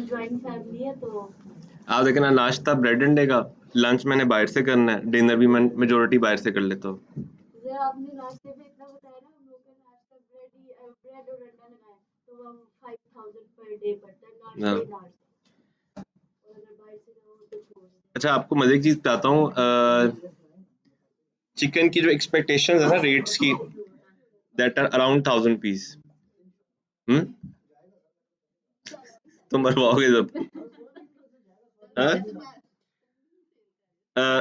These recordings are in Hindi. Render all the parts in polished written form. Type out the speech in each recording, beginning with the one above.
ज्वाइंट फैमिली है तो आप देखें ना, नाश्ता ब्रेड अंडे का, लंच मैंने बाहर से करना है, डिनर भी मैं मेजोरिटी बाहर से कर लेता हूँ। जैसे आपने नाश्ते में इतना बताया ना, हम लोग का नाश्ता ब्रेड और अंडा लगाए तो हम 5000 पर डे पड़ता है, नाश्ता हाँ। ही नाश्ता। और अगर बाहर से खाओ तो छोड़ दो। अच्छा, आपको मजे की चीज बताता हूँ, चिकन की जो एक्सपेक्टेशन है ना रेट्स की, दैट आर अराउंड 1000 पीस। तुम मरवाओगे जब।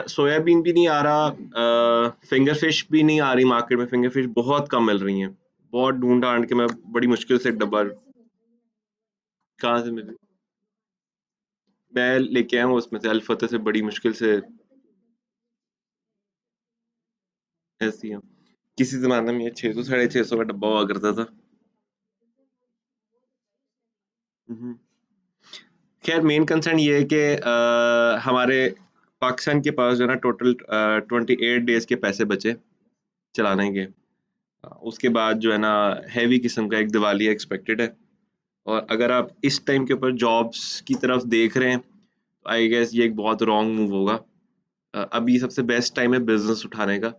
सोयाबीन भी नहीं आ रहा, फिंगर फिश भी नहीं आ रही मार्केट में, फिंगर फिश बहुत कम मिल रही हैं, बहुत ढूंढ ढांड के मैं बड़ी मुश्किल से एक डब्बा कहाँ से मिली, मैं लेके आया हूँ उसमें से अल्फते से, बड़ी मुश्किल से ऐसी है। किसी जमाने में ये 600 650 का डब्बा हुआ करता था। हम्म। खैर मेन कंसर्न ये है कि हमारे पाकिस्तान के पास जो है ना टोटल 28 डेज के पैसे बचे चलाने के। उसके बाद जो है ना हैवी किस्म का एक दिवाली एक्सपेक्टेड है, और अगर आप इस टाइम के ऊपर जॉब्स की तरफ देख रहे हैं तो आई गेस ये एक बहुत रॉन्ग मूव होगा। अभी सबसे बेस्ट टाइम है बिजनेस उठाने का।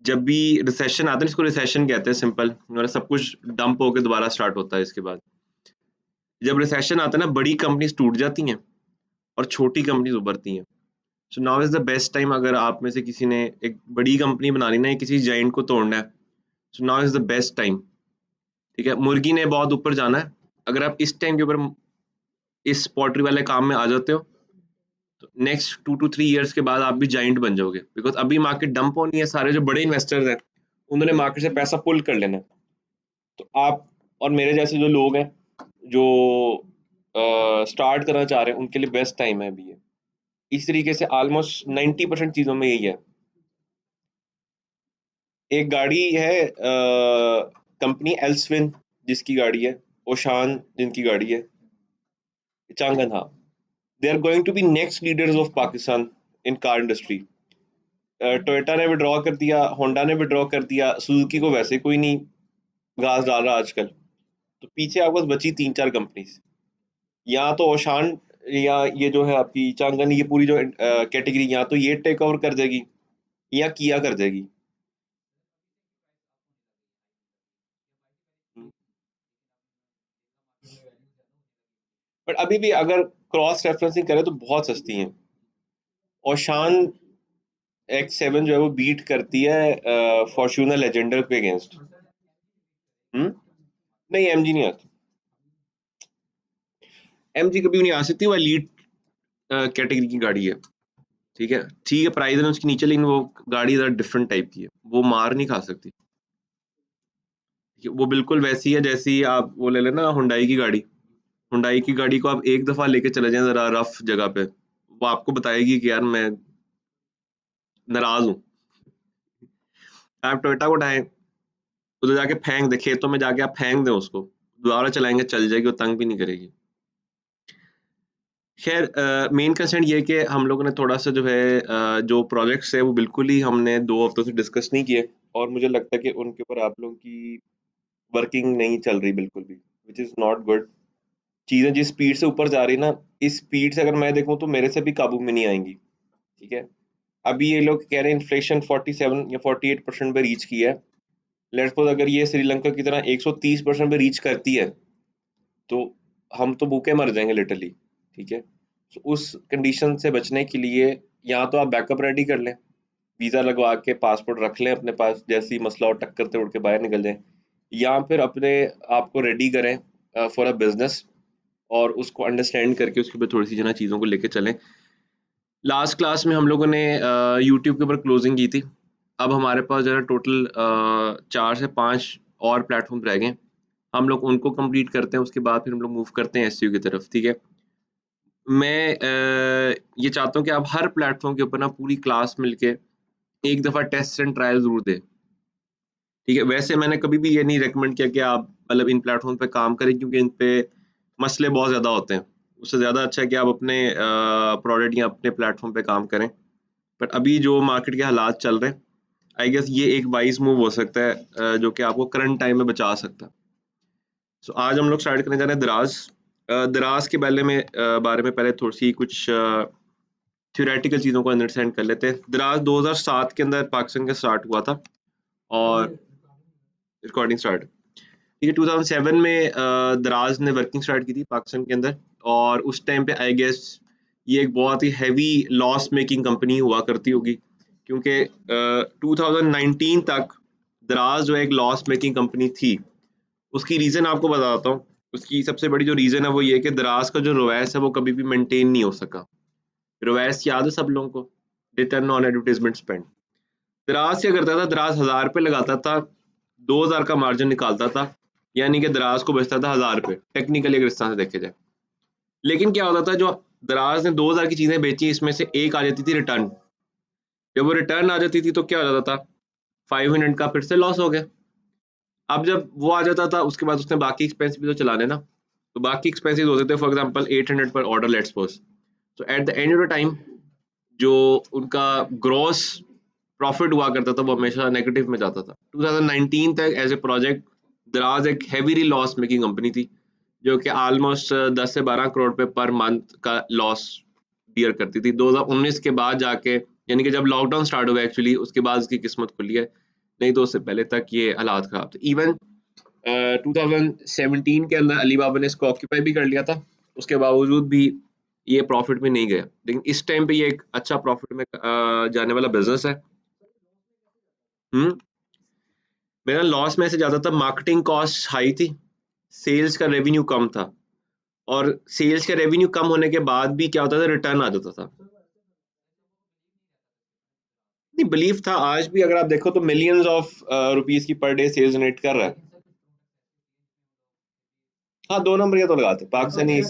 जब भी रिसेशन आता है, इसको रिसेशन कहते हैं सिंपल, मतलब सब कुछ डंप होकर दोबारा स्टार्ट होता है इसके बाद। जब रिसेशन आता है ना, बड़ी कंपनीज टूट जाती हैं और छोटी कंपनीज उभरती हैं। So now is the best time, अगर आप में से किसी ने एक बड़ी कंपनी बनानी ना, किसी जाइंट को तोड़ना है, so now is the best time. ठीक है, मुर्गी ने बहुत ऊपर जाना है, अगर आप इस टाइम के ऊपर इस पॉल्ट्री वाले काम में आ जाते हो तो नेक्स्ट 2 to 3 years के बाद आप भी जाइंट बन जाओगे, बिकॉज अभी मार्केट डंप होनी है, सारे जो बड़े इन्वेस्टर्स हैं उन्होंने मार्केट से पैसा पुल कर लेना है। तो आप और मेरे जैसे जो लोग हैं जो स्टार्ट करना चाह रहे हैं, उनके लिए बेस्ट टाइम है अभी ये। इस तरीके से ऑलमोस्ट 90% चीज़ों में यही है। एक गाड़ी है कंपनी एल्सविन जिसकी गाड़ी है, ओशान जिनकी गाड़ी है, चांगन, हाँ, they are going to be next leaders of Pakistan in car industry. Toyota ने विड्रॉ कर दिया, होंडा ने विड्रॉ कर दिया, सुजुकी को वैसे कोई नहीं घास डाल रहा आजकल। तो पीछे आपके पास बची 3 4 कंपनीज, या तो ओशान, या ये जो है आपकी चांगन, ये पूरी जो कैटेगरी या तो ये टेक ओवर कर जाएगी या किया कर जाएगी। बट अभी भी अगर क्रॉस रेफरेंसिंग करें तो बहुत सस्ती हैं। ओशान X7 जो है वो बीट करती है फॉर्च्यूनर लेजेंडर के अगेंस्ट। नहीं, एमजी नहीं आती, एमजी कभी नहीं आ सकती, वो एलीट कैटेगरी की गाड़ी है। ठीक है, ठीक है, प्राइस है उसकी नीचे, लेकिन वो गाड़ी जरा डिफरेंट टाइप की है, वो मार नहीं खा सकती। ठीक है, वो बिल्कुल वैसी है जैसी आप वो ले लेना हुंडई की गाड़ी। हुंडई की गाड़ी को आप एक दफा लेके चले जाएं जरा रफ जगह पे, वो आपको बताएगी कि यार मैं नाराज हूँ। आप टोयोटा को उठाएं, उधर जाके फेंक दे, खेतों में जाके आप फेंक दें उसको, दोबारा चलाएंगे चल जाएगी, वो तंग भी नहीं करेगी। खैर मेन कंसर्न ये है कि हम लोगों ने थोड़ा सा जो है जो प्रोजेक्ट्स है वो बिल्कुल ही हमने 2 हफ्तों से डिस्कस नहीं किए, और मुझे लगता है कि उनके ऊपर आप लोगों की वर्किंग नहीं चल रही बिल्कुल भी, विच इज़ नॉट गुड। चीज़ें जिस स्पीड से ऊपर जा रही ना, इस स्पीड से अगर मैं देखूं तो मेरे से भी काबू में नहीं आएंगी। ठीक है, अभी ये लोग कह रहे हैं इन्फ्लेशन 47 या 48% पे रीच की है। लेट्स सपोज अगर ये श्रीलंका की तरह 130% पे रीच करती है तो हम तो भूखे मर जाएंगे लिटरली। ठीक है, तो उस कंडीशन से बचने के लिए या तो आप बैकअप रेडी कर लें, वीज़ा लगवा के पासपोर्ट रख लें अपने पास, जैसे ही मसला हो टक करते उड़ के बाहर निकल जाएं, या फिर अपने आप को रेडी करें फॉर अ बिजनेस, और उसको अंडरस्टैंड करके उसके ऊपर थोड़ी सी जना चीज़ों को लेके चलें। लास्ट क्लास में हम लोगों ने यूट्यूब के ऊपर क्लोजिंग की थी। अब हमारे पास जो है टोटल 4 से 5 और प्लेटफॉर्म रह गए, हम लोग उनको कंप्लीट करते हैं, उसके बाद फिर हम लोग मूव करते हैं एसईओ की तरफ। ठीक है, मैं ये चाहता हूँ कि आप हर प्लेटफॉर्म के ऊपर ना पूरी क्लास मिलके एक दफ़ा टेस्ट एंड ट्रायल ज़रूर दें। ठीक है, वैसे मैंने कभी भी ये नहीं रेकमेंड किया कि आप मतलब इन प्लेटफॉर्म पे काम करें, क्योंकि इन पे मसले बहुत ज़्यादा होते हैं। उससे ज़्यादा अच्छा है कि आप अपने प्रोडक्ट या अपने प्लेटफॉर्म पे काम करें। बट अभी जो मार्केट के हालात चल रहे हैं, आई गेस ये एक वाइज मूव हो सकता है जो कि आपको करंट टाइम में बचा सकता है। सो आज हम लोग स्टार्ट करने जा रहे हैं दराज। दराज के बारे में पहले थोड़ी सी कुछ थ्योरेटिकल चीज़ों को अंडरस्टैंड कर लेते हैं। दराज 2007 के अंदर पाकिस्तान का स्टार्ट हुआ था और रिकॉर्डिंग स्टार्ट ठीक है। 2007 में दराज ने वर्किंग स्टार्ट की थी पाकिस्तान के अंदर, और उस टाइम पे आई गेस ये एक बहुत ही हैवी लॉस मेकिंग कंपनी हुआ करती होगी, क्योंकि 2019 तक दराज जो एक लॉस मेकिंग कंपनी थी। उसकी रीज़न आपको बताता हूँ। उसकी सबसे बड़ी जो रीज़न है वो ये है कि दराज का जो रवैस है वो कभी भी मेंटेन नहीं हो सका। रवैस याद है सब लोगों को? Return on advertisement spend. दराज क्या करता था? दराज 1000 रुपये लगाता था, 2000 का मार्जिन निकालता था, यानी कि दराज को बचता था 1000 रुपये, टेक्निकली अगर इस तरह से देखे जाए। लेकिन क्या होता था, जो दराज ने 2000 की चीज़ें बेची, इसमें से एक आ जाती थी रिटर्न। जब वो रिटर्न आ जाती थी तो क्या हो जाता था, 500 का फिर से लॉस हो गया। अब जब वो आ जाता था उसके बाद उसने बाकी एक्सपेंस भी तो चलाने ना, तो बाकी एक्सपेंसेस होते थे, फॉर एग्जांपल 800 पर ऑर्डर, लेट्स सपोज। तो at the end of the time जो उनका ग्रॉस प्रॉफिट हुआ करता था वो हमेशा नेगेटिव में जाता था। 2019 तक एज ए प्रोजेक्ट दराज एक हेवीली लॉस मेकिंग कंपनी थी, जो कि ऑलमोस्ट 10 से 12 करोड़ रुपए पर मंथ का लॉस बियर करती थी। 2019 के बाद जाके, यानी कि जब लॉकडाउन स्टार्ट हुआ एक्चुअली, उसके बाद उसकी किस्मत खुली है, नहीं तो उससे पहले तक ये हालात खराब थे। इवन 2017 के अंदर अली बाबा ने इसको ऑक्यूपाई भी कर लिया था, उसके बावजूद भी ये प्रॉफिट में नहीं गया। लेकिन इस टाइम पे ये एक अच्छा प्रॉफिट में जाने वाला बिजनेस है। हम्म मेरा लॉस में से ज्यादा था, मार्केटिंग कॉस्ट हाई थी, सेल्स का रेवेन्यू कम था, और सेल्स का रेवेन्यू कम होने के बाद भी क्या होता था, रिटर्न आ जाता था। नहीं, बिलीव था। आज भी अगर आप देखो तो मिलियंस ऑफ रुपीस की पर डे सेल्स जनरेट कर रहा है। हाँ, 2 नंबर ये तो लगाते पाकिस्तानी।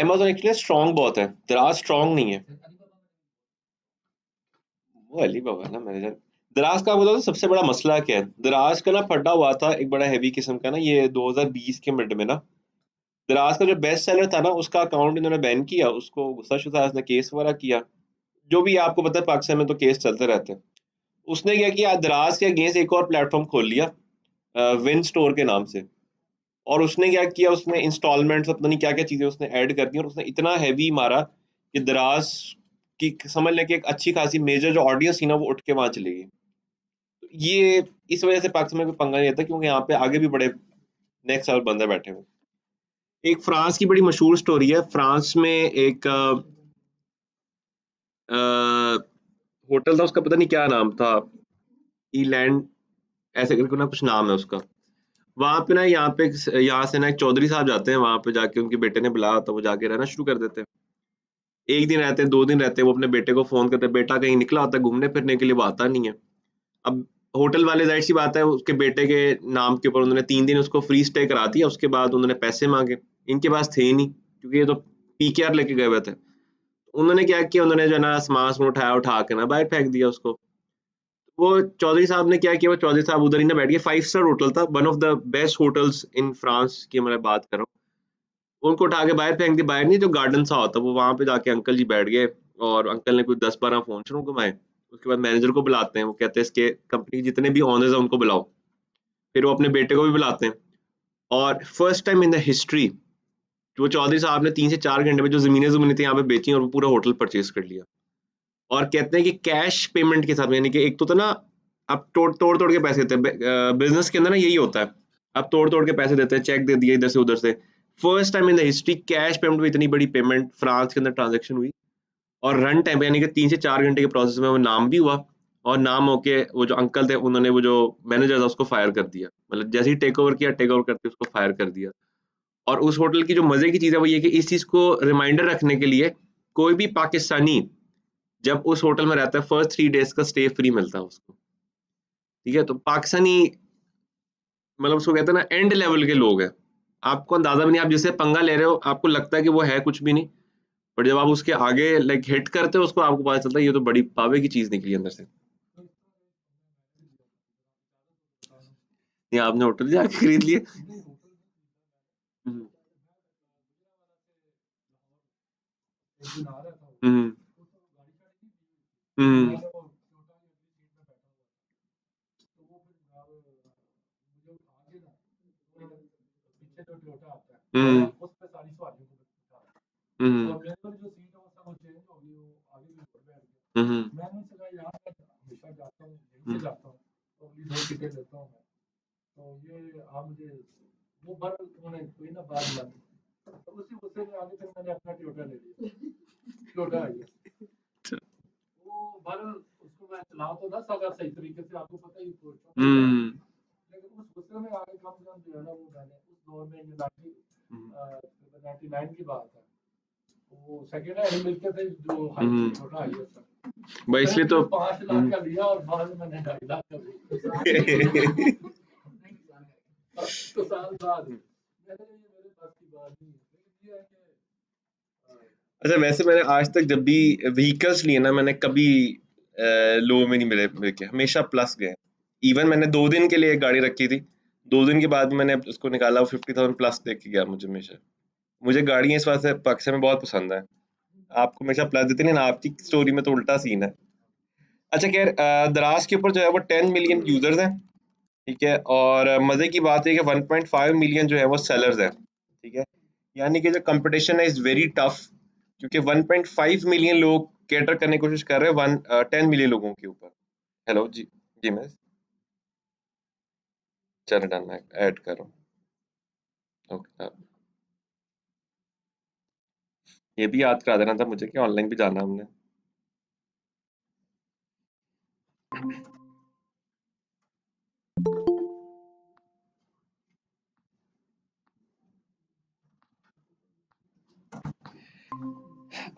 अमेजोन एक्चुअली स्ट्रांग बहुत है, दराज स्ट्रांग नहीं है। वो अली बाबा ना मैनेजर। दराज का बताओ तो सबसे बड़ा मसला क्या है। दराज का ना फटा हुआ था एक बड़ा हैवी किस्म का ना, ये 2020 के मिड में ना, दराज का जो बेस्ट सेलर था ना, उसका अकाउंट इन्होंने बैन किया, उसको गुस्सा शुसा, उसने केस वगैरह किया। जो भी आपको पता है पाकिस्तान में तो केस चलते रहते हैं। उसने क्या किया, दराज के अगेंस्ट एक और प्लेटफॉर्म खोल लिया, विन स्टोर के नाम से। और उसने क्या किया, उसने इंस्टॉलमेंट्स, पता नहीं क्या क्या चीजें उसने ऐड कर दी, और उसने इतना हैवी मारा कि दराज की समझ लें कि एक अच्छी खासी मेजर जो ऑडियंस थी ना, वो उठ के वहां चली गई। तो ये इस वजह से पाकिस्तान में कोई पंगा नहीं रहता, क्योंकि यहाँ पे आगे भी बड़े नेक्स्ट लेवल बंदे बैठे हुए। एक फ्रांस की बड़ी मशहूर स्टोरी है। फ्रांस में एक होटल था, उसका पता नहीं क्या नाम था, ईलैंड ऐसे करके ना कुछ नाम है उसका। वहां पे ना, यहाँ से ना एक चौधरी साहब जाते हैं, वहां पे जाके उनके बेटे ने बुलाया होता है, वो जाके रहना शुरू कर देते हैं। एक दिन रहते हैं, 2 दिन रहते हैं, वो अपने बेटे को फोन करते हैं, बेटा कहीं निकला होता है घूमने फिरने के लिए, वो आता नहीं है। अब होटल वाले, जाहिर सी बात है, उसके बेटे के नाम के ऊपर उन्होंने 3 दिन उसको फ्री स्टे करा दिया। उसके बाद उन्होंने पैसे मांगे, इनके पास थे ही नहीं, क्योंकि ये तो पीकेआर लेके गए हुए थे। उन्होंने क्या किया, उन्होंने जो है ना सामान वामान उठाया, उठा के ना बाहर फेंक दिया उसको। वो चौधरी साहब ने क्या किया, वो चौधरी साहब उधर ही ना बैठ गए। 5 स्टार होटल था, one of the best hotels in France की मैं बात कर रहा हूँ। उनको उठा के बाहर फेंक दिया। बाहर नहीं, जो गार्डन सा होता, वो वहां पे जाके अंकल जी बैठ गए, और अंकल ने कुछ 10-12 फोन शुरू घुमाए। उसके बाद मैनेजर को बुलाते हैं, वो कहते हैं इसके कंपनी के जितने भी ओनर्स हैं उनको बुलाओ। फिर वो अपने बेटे को भी बुलाते हैं, और first time in the history वो चौधरी साहब ने 3 से 4 घंटे में जो जमीनें जमीनें थी यहाँ पे बेची, और वो पूरा होटल परचेज कर लिया। और कहते हैं कि कैश पेमेंट के साथ, यानी कि एक तो था ना, आप तोड़ तोड़ तोड़ के पैसे देते हैं बिजनेस के अंदर ना, यही होता है। आप तोड़ तोड़ के पैसे देते हैं, चेक दे दिए इधर से उधर से। First time in the history cash payment में इतनी बड़ी पेमेंट फ्रांस के अंदर ट्रांजेक्शन हुई। और रन टाइम पे, यानी कि 3 से 4 घंटे के प्रोसेस में वो नाम भी हुआ, और नाम होके वो जो अंकल थे उन्होंने वो जो मैनेजर था उसको फायर कर दिया। मतलब जैसे ही टेक ओवर किया, टेक ओवर करके उसको फायर कर दिया। और उस होटल की जो मजे की चीज है वो ये कि इस चीज को रिमाइंडर रखने के लिए कोई भी पाकिस्तानी जब उस होटल में रहता है, फर्स्ट 3 डेज का स्टे फ्री मिलता है उसको। ठीक है, तो पाकिस्तानी मतलब उसको कहते हैं ना, एंड लेवल के लोग हैं। आपको अंदाजा भी नहीं, आप जिससे पंगा ले रहे हो आपको लगता है कि वो है कुछ भी नहीं, बट जब आप उसके आगे लाइक हिट करते हो उसको, आपको पता चलता है ये तो बड़ी पावे की चीज निकली अंदर से। ये आपने होटल जाके खरीद लिए? हम्म, हम्म हम्म हम्म हम्म हम्म हम्म भाई इसलिए तो अच्छा वैसे मैंने आज तक जब भी व्हीकल्स लिए ना मैंने कभी लो में नहीं मिले के हमेशा प्लस गए। इवन मैंने 2 दिन के लिए एक गाड़ी रखी थी, 2 दिन के बाद मैंने उसको निकाला, वो 50,000 प्लस देख के गया मुझे हमेशा। मुझे गाड़ियाँ इस वास्ते पाकिस्तान में बहुत पसंद है, आपको हमेशा प्लस देते हैं ना, आपकी स्टोरी में तो उल्टा सीन है। अच्छा खैर दराज के ऊपर जो है वो 10 मिलियन यूजर्स हैं, ठीक है, और मजे की बात है कि 1.5 मिलियन जो है वो सेलर्स हैं, ठीक है, यानी कि जो कंपटीशन है इज वेरी टफ, क्योंकि 1.5 मिलियन लोग कैटर करने की कोशिश कर रहे हैं 10 मिलियन लोगों के ऊपर। हेलो जी, जी मैं चल डन मैं ऐड कर रहा हूँ। ओके ये भी याद करा देना था मुझे कि ऑनलाइन भी जाना है हमने।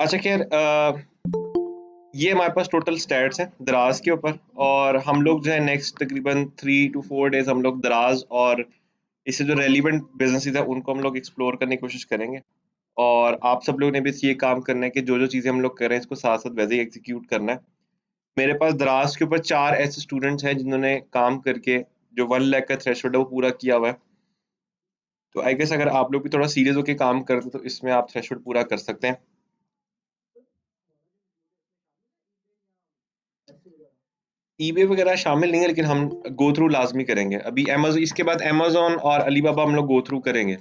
अच्छा खैर ये हमारे पास टोटल स्टैट्स हैं दराज के ऊपर, और हम लोग जो है नेक्स्ट तकरीबन 3 to 4 डेज हम लोग दराज और इससे जो रेलिवेंट बिजनेसेस है उनको हम लोग एक्सप्लोर करने की कोशिश करेंगे। और आप सब लोगों ने भी ये काम करना है कि जो जो चीज़ें हम लोग कर रहे हैं इसको साथ साथ वैसे ही एग्जीक्यूट करना है। मेरे पास दराज के ऊपर 4 ऐसे स्टूडेंट्स हैं जिन्होंने काम करके जो 1 लाख का थ्रेशोल्ड है वो पूरा किया हुआ है। तो आई गेस अगर आप लोग भी थोड़ा सीरियस होकर काम करते तो इसमें आप थ्रेशोल्ड पूरा कर सकते हैं। ईबे वगैरह शामिल नहीं है, लेकिन हम गो थ्रू लाजमी करेंगे। अभी अमेज़न, इसके बाद अमेज़न और अलीबाबा हम लोग गो थ्रू करेंगे।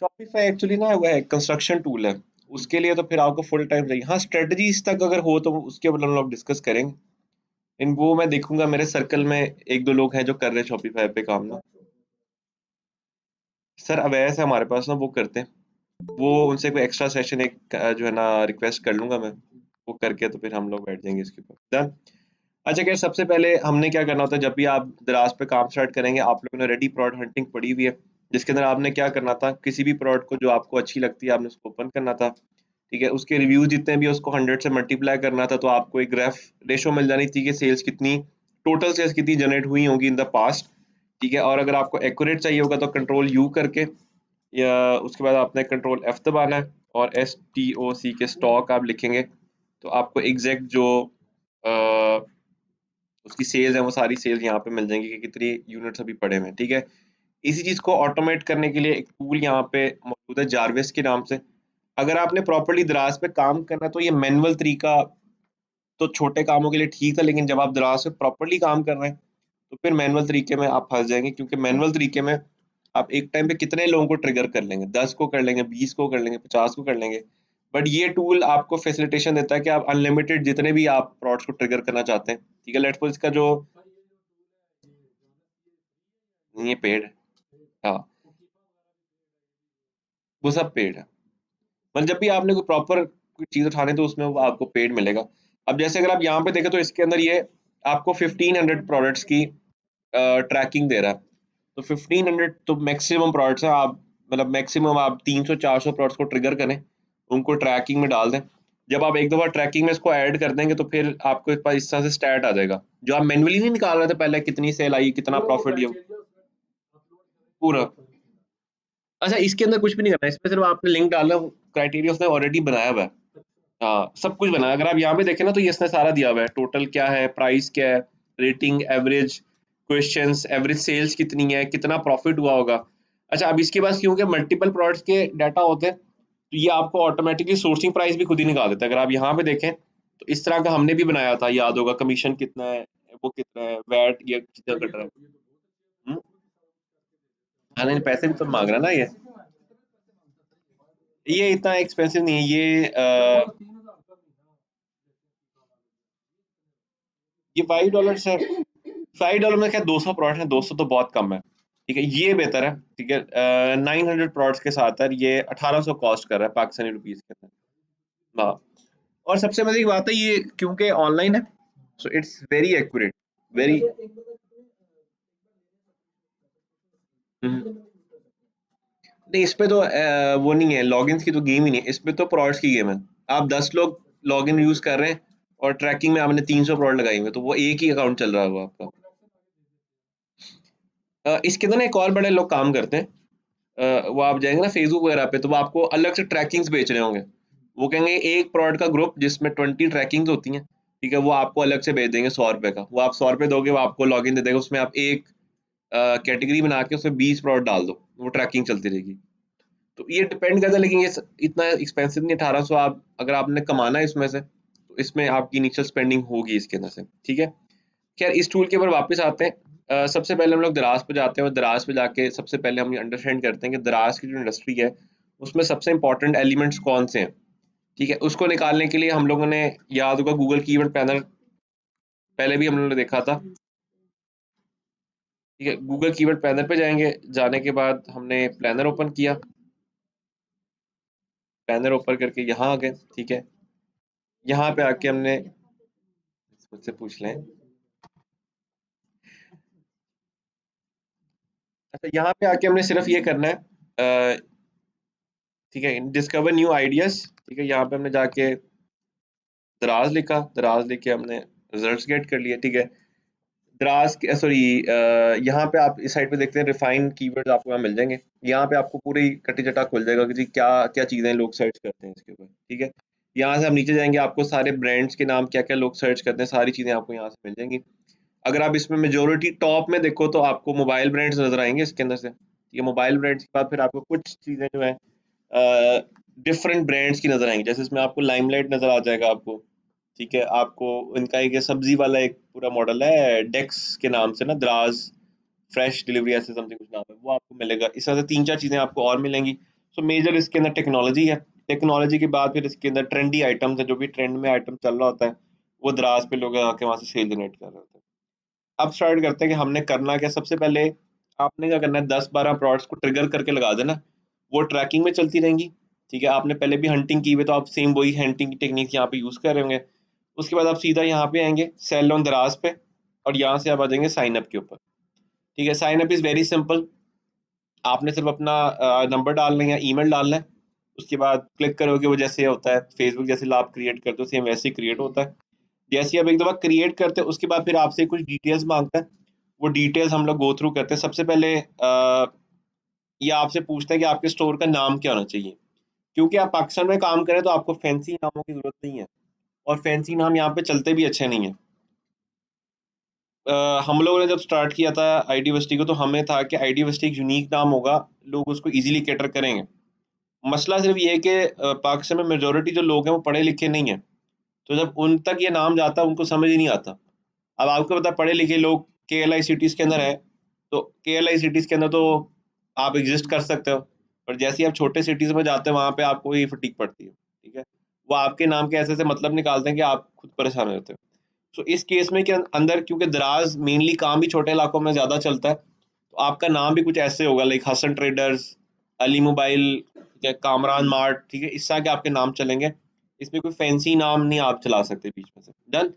शॉपिफाई एक्चुअली ना वो है कंस्ट्रक्शन टूल है, उसके लिए तो फिर आपको फुल टाइम चाहिए। हाँ स्ट्रेटजीज तक अगर हो तो उसके ऊपर हम लोग डिस्कस करेंगे। इन वो मैं देखूंगा, मेरे सर्कल में 1-2 लोग हैं जो कर रहे हैं शॉपिफाई पे काम ना। सर अवैस है हमारे पास ना, वो करते हैं। वो उनसे कोई एक्स्ट्रा सेशन एक जो है ना रिक्वेस्ट कर लूंगा मैं, वो करके तो फिर हम लोग बैठ जाएंगे इसके ऊपर डन। अच्छा खैर सबसे पहले हमने क्या करना होता है, जब भी आप दराज पे काम स्टार्ट करेंगे आप लोगों ने रेडी प्रोडक्ट हंटिंग पड़ी हुई है, जिसके अंदर आपने क्या करना था, किसी भी प्रोडक्ट को जो आपको अच्छी लगती है आपने उसको ओपन करना था, ठीक है, उसके रिव्यूज जितने भी है उसको 100 से मल्टीप्लाई करना था, तो आपको एक ग्राफ रेशो मिल जानी थी कि सेल्स कितनी, टोटल सेल्स कितनी जनरेट हुई होंगी इन द पास्ट, ठीक है। और अगर आपको एक्यूरेट चाहिए होगा तो कंट्रोल यू करके, या उसके बाद आपने कंट्रोल एफ दबाना है, और STOC के स्टॉक आप लिखेंगे, तो आपको एग्जैक्ट जो अ, उसकी सेल्स है वो सारी सेल्स यहाँ पे मिल जाएंगी कि कितनी यूनिट्स अभी पड़े हुए हैं, ठीक है। इसी चीज़ को ऑटोमेट करने के लिए एक टूल यहाँ पे मौजूद है जारविस के नाम से। अगर आपने प्रॉपर्ली दराज पे काम करना है तो ये मैनुअल तरीका तो छोटे कामों के लिए ठीक था, लेकिन जब आप दराज पे प्रॉपर्ली काम कर रहे हैं तो फिर मैनुअल तरीके में आप फंस जाएंगे, क्योंकि मैनुअल तरीके में आप एक टाइम पे कितने लोगों को ट्रिगर कर लेंगे, 10 को कर लेंगे, 20 को कर लेंगे, 50 को कर लेंगे। बट ये टूल आपको फैसिलिटेशन देता है कि आप अनलिमिटेड जितने भी आप प्रोडक्ट्स को ट्रिगर करना चाहते हैं, ठीक है। लेट्स सपोज इसका जो ये पेड है, हाँ वो सब पेड है। मतलब जब भी आपने कोई प्रॉपर कोई चीज़ उठानी है तो उसमें वो आपको पेड मिलेगा। अब जैसे अगर आप यहाँ पे देखें तो इसके अंदर ये आपको 1500 प्रोडक्ट्स की ट्रैकिंग दे रहा है। तो 1500 तो मैक्सिमम प्रोडक्ट्स हैं, आप मतलब मैक्सिमम आप 300-400 प्रोडक्ट्स को ट्रिगर करें, उनको ट्रैकिंग में डाल दें। जब आप एक दफ़ा ट्रैकिंग में इसको ऐड कर देंगे तो फिर आपको इस पास इस तरह से स्टैट आ जाएगा, जो आप मैन्युअली नहीं निकाल रहे थे पहले, कितनी सेल आई, कितना प्रॉफिट दिया पूरा। अच्छा इसके अंदर कुछ भी नहीं करना है, इसमें सिर्फ आपने लिंक डालना, क्राइटेरिया उसने ऑलरेडी बनाया हुआ है। हाँ सब कुछ बना है। अगर आप यहाँ पे देखें ना तो ये इसने सारा दिया हुआ है, टोटल क्या है, प्राइस क्या है, rating, average questions, average sales कितनी है, कितना प्रॉफिट हुआ होगा। अच्छा अब इसके पास क्योंकि मल्टीपल प्रोडक्ट्स के डाटा होते हैं, तो ये आपको ऑटोमेटिकली सोर्सिंग प्राइस भी खुद ही निकाल देता है। अगर आप यहाँ पे देखें तो इस तरह का हमने भी बनाया था, याद होगा, कमीशन कितना है, वो कितना है, वैट ये कितना कट रहा है। हम्म? हाँ नहीं, पैसे भी तो मांग रहा है ना ये इतना एक्सपेंसिव नहीं है ये $5 है। $5 में क्या 200 प्रोडक्ट है, 200 तो बहुत कम है। ठीक है, ये बेहतर है। ठीक है, 900 प्रोडक्ट्स के साथ है, ये 1800 कॉस्ट कर रहा है पाकिस्तानी रुपीज के अंदर। हाँ, और सबसे मजे की बात है ये क्योंकि ऑनलाइन है, so it's very accurate, very. नहीं, इस पे तो वो नहीं है, लॉगिन्स की तो गेम ही नहीं है, इस पे तो प्रोडक्ट्स की गेम है। आप 10 लोग लॉगिन यूज कर रहे हैं और ट्रैकिंग में आपने 300 प्रोडक्ट लगाई हुए, तो वो एक ही अकाउंट चल रहा है वो आपका। इसके अंदर ना एक और बड़े लोग काम करते हैं। वो आप जाएंगे ना फेसबुक वगैरह पे, तो वो आपको अलग से ट्रैकिंग्स बेच रहे होंगे। वो कहेंगे एक प्रोडक्ट का ग्रुप जिसमें 20 ट्रैकिंग्स होती हैं, ठीक है, वो आपको अलग से भेज देंगे 100 रुपए का। वो आप 100 रुपए दोगे, वो आपको लॉगिन दे देगा, उसमें आप एक कैटेगरी बना के उसमें 20 प्रोडक्ट डाल दो, वो ट्रैकिंग चलती रहेगी। तो ये डिपेंड करता है, लेकिन ये इतना एक्सपेंसिव नहीं। 1800 आप अगर आपने कमाना है इसमें से, तो इसमें आपकी इनिशियल स्पेंडिंग होगी इसके अंदर से। ठीक है, खैर इस टूल के ऊपर वापस आते हैं। सबसे पहले हम लोग दराज पे जाते हैं और दराज पे जाके सबसे पहले हम ये अंडरस्टैंड करते हैं कि दराज की जो इंडस्ट्री है उसमें सबसे इंपॉर्टेंट एलिमेंट्स कौन से हैं। ठीक है, उसको निकालने के लिए हम लोगों ने, याद होगा, गूगल कीवर्ड पैनल पहले भी हम लोगों ने देखा था। ठीक है, गूगल कीवर्ड पैनल पे जाएंगे, जाने के बाद हमने प्लानर ओपन किया, पैनल ओपन करके यहाँ आ गए। ठीक है, यहाँ पे आके हमने, मुझसे पूछ लें, अच्छा यहाँ पे आके हमने सिर्फ ये करना है, ठीक है, डिस्कवर न्यू आइडियाज। ठीक है, यहाँ पे हमने जाके दराज लिखा, दराज लिख के हमने रिजल्ट्स गेट कर लिए। ठीक है, दराज के सॉरी, यहाँ पे आप इस साइड पे देखते हैं रिफाइंड कीवर्ड्स आपको यहाँ मिल जाएंगे। यहाँ पे आपको पूरी कटी चटा खुल जाएगा कि जी क्या क्या चीज़ें लोग सर्च करते हैं इसके ऊपर। ठीक है, यहाँ से हम नीचे जाएंगे, आपको सारे ब्रांड्स के नाम क्या क्या लोग सर्च करते हैं, सारी चीज़ें आपको यहाँ से मिल जाएंगी। अगर आप इसमें मेजोरिटी टॉप में देखो तो आपको मोबाइल ब्रांड्स नजर आएंगे इसके अंदर से। ठीक है, मोबाइल ब्रांड्स के बाद फिर आपको कुछ चीज़ें जो है डिफरेंट ब्रांड्स की नजर आएंगी, जैसे इसमें आपको लाइमलाइट नजर आ जाएगा आपको। ठीक है, आपको इनका एक ये सब्जी वाला एक पूरा मॉडल है डेक्स के नाम से ना, द्राज फ्रेश डिलीवरी ऐसे समथिंग कुछ नाम है, वो आपको मिलेगा। इस तरह से 3-4 चीज़ें आपको और मिलेंगी। सो मेजर इसके अंदर टेक्नोलॉजी है। टेक्नोलॉजी के बाद फिर इसके अंदर ट्रेंडी आइटम्स है, जो भी ट्रेंड में आइटम चल रहा होता है वो दराज पे लोग आके वहाँ से सेल जनरेट कर रहे होते हैं। अब स्टार्ट करते हैं कि हमने करना क्या। सबसे पहले आपने क्या करना है, 10-12 प्रोडक्ट्स को ट्रिगर करके लगा देना, वो ट्रैकिंग में चलती रहेंगी। ठीक है, आपने पहले भी हंटिंग की हुई, तो आप सेम वही हंटिंग की टेक्निक यहाँ पे यूज़ कर रहे होंगे। उसके बाद आप सीधा यहाँ पे आएंगे सेल ऑन दराज पे, और यहाँ से आप आ जाएंगे साइन अप के ऊपर। ठीक है, sign up is very simple. आपने सिर्फ अपना नंबर डालना है या ईमेल डालना है, उसके बाद क्लिक करोगे, वो जैसे होता है फेसबुक जैसे आप क्रिएट करते हो सेम वैसे ही क्रिएट होता है। जैसे ही आप एक दफ़ा क्रिएट करते हैं, उसके बाद फिर आपसे कुछ डिटेल्स माँगता है, वो डिटेल्स हम लोग गो थ्रू करते हैं। सबसे पहले ये आपसे पूछता है कि आपके स्टोर का नाम क्या होना चाहिए। क्योंकि आप पाकिस्तान में काम करें तो आपको फैंसी नामों की ज़रूरत नहीं है, और फैंसी नाम यहाँ पे चलते भी अच्छे नहीं हैं। हम लोगों ने जब स्टार्ट किया था आईडी यूनिवर्सिटी को, तो हमें था कि आईडी यूनिवर्सिटी एक यूनिक नाम होगा, लोग उसको ईज़िली कैटर करेंगे। मसला सिर्फ ये है कि पाकिस्तान में मेजॉरिटी जो लोग हैं वो पढ़े लिखे नहीं हैं, तो जब उन तक ये नाम जाता है उनको समझ ही नहीं आता। अब आपको पता है पढ़े लिखे लोग केएलआई सिटीज़ के अंदर है, तो केएलआई सिटीज़ के अंदर तो आप एग्ज़िस्ट कर सकते हो, पर जैसे ही आप छोटे सिटीज़ में जाते हैं वहाँ पे आपको ये फटीग पड़ती है। ठीक है? वो आपके नाम के ऐसे-ऐसे मतलब निकालते हैं कि आप खुद परेशान हो जाते हो। सो इस केस में के अंदर क्योंकि दराज मेनली काम भी छोटे इलाकों में ज़्यादा चलता है, तो आपका नाम भी कुछ ऐसे होगा like Hasan traders, Ali mobile या कामरान मार्ट। ठीक है, इस तरह के आपके नाम चलेंगे। इसमें कोई फैंसी नाम नहीं आप चला सकते बीच में से। डन।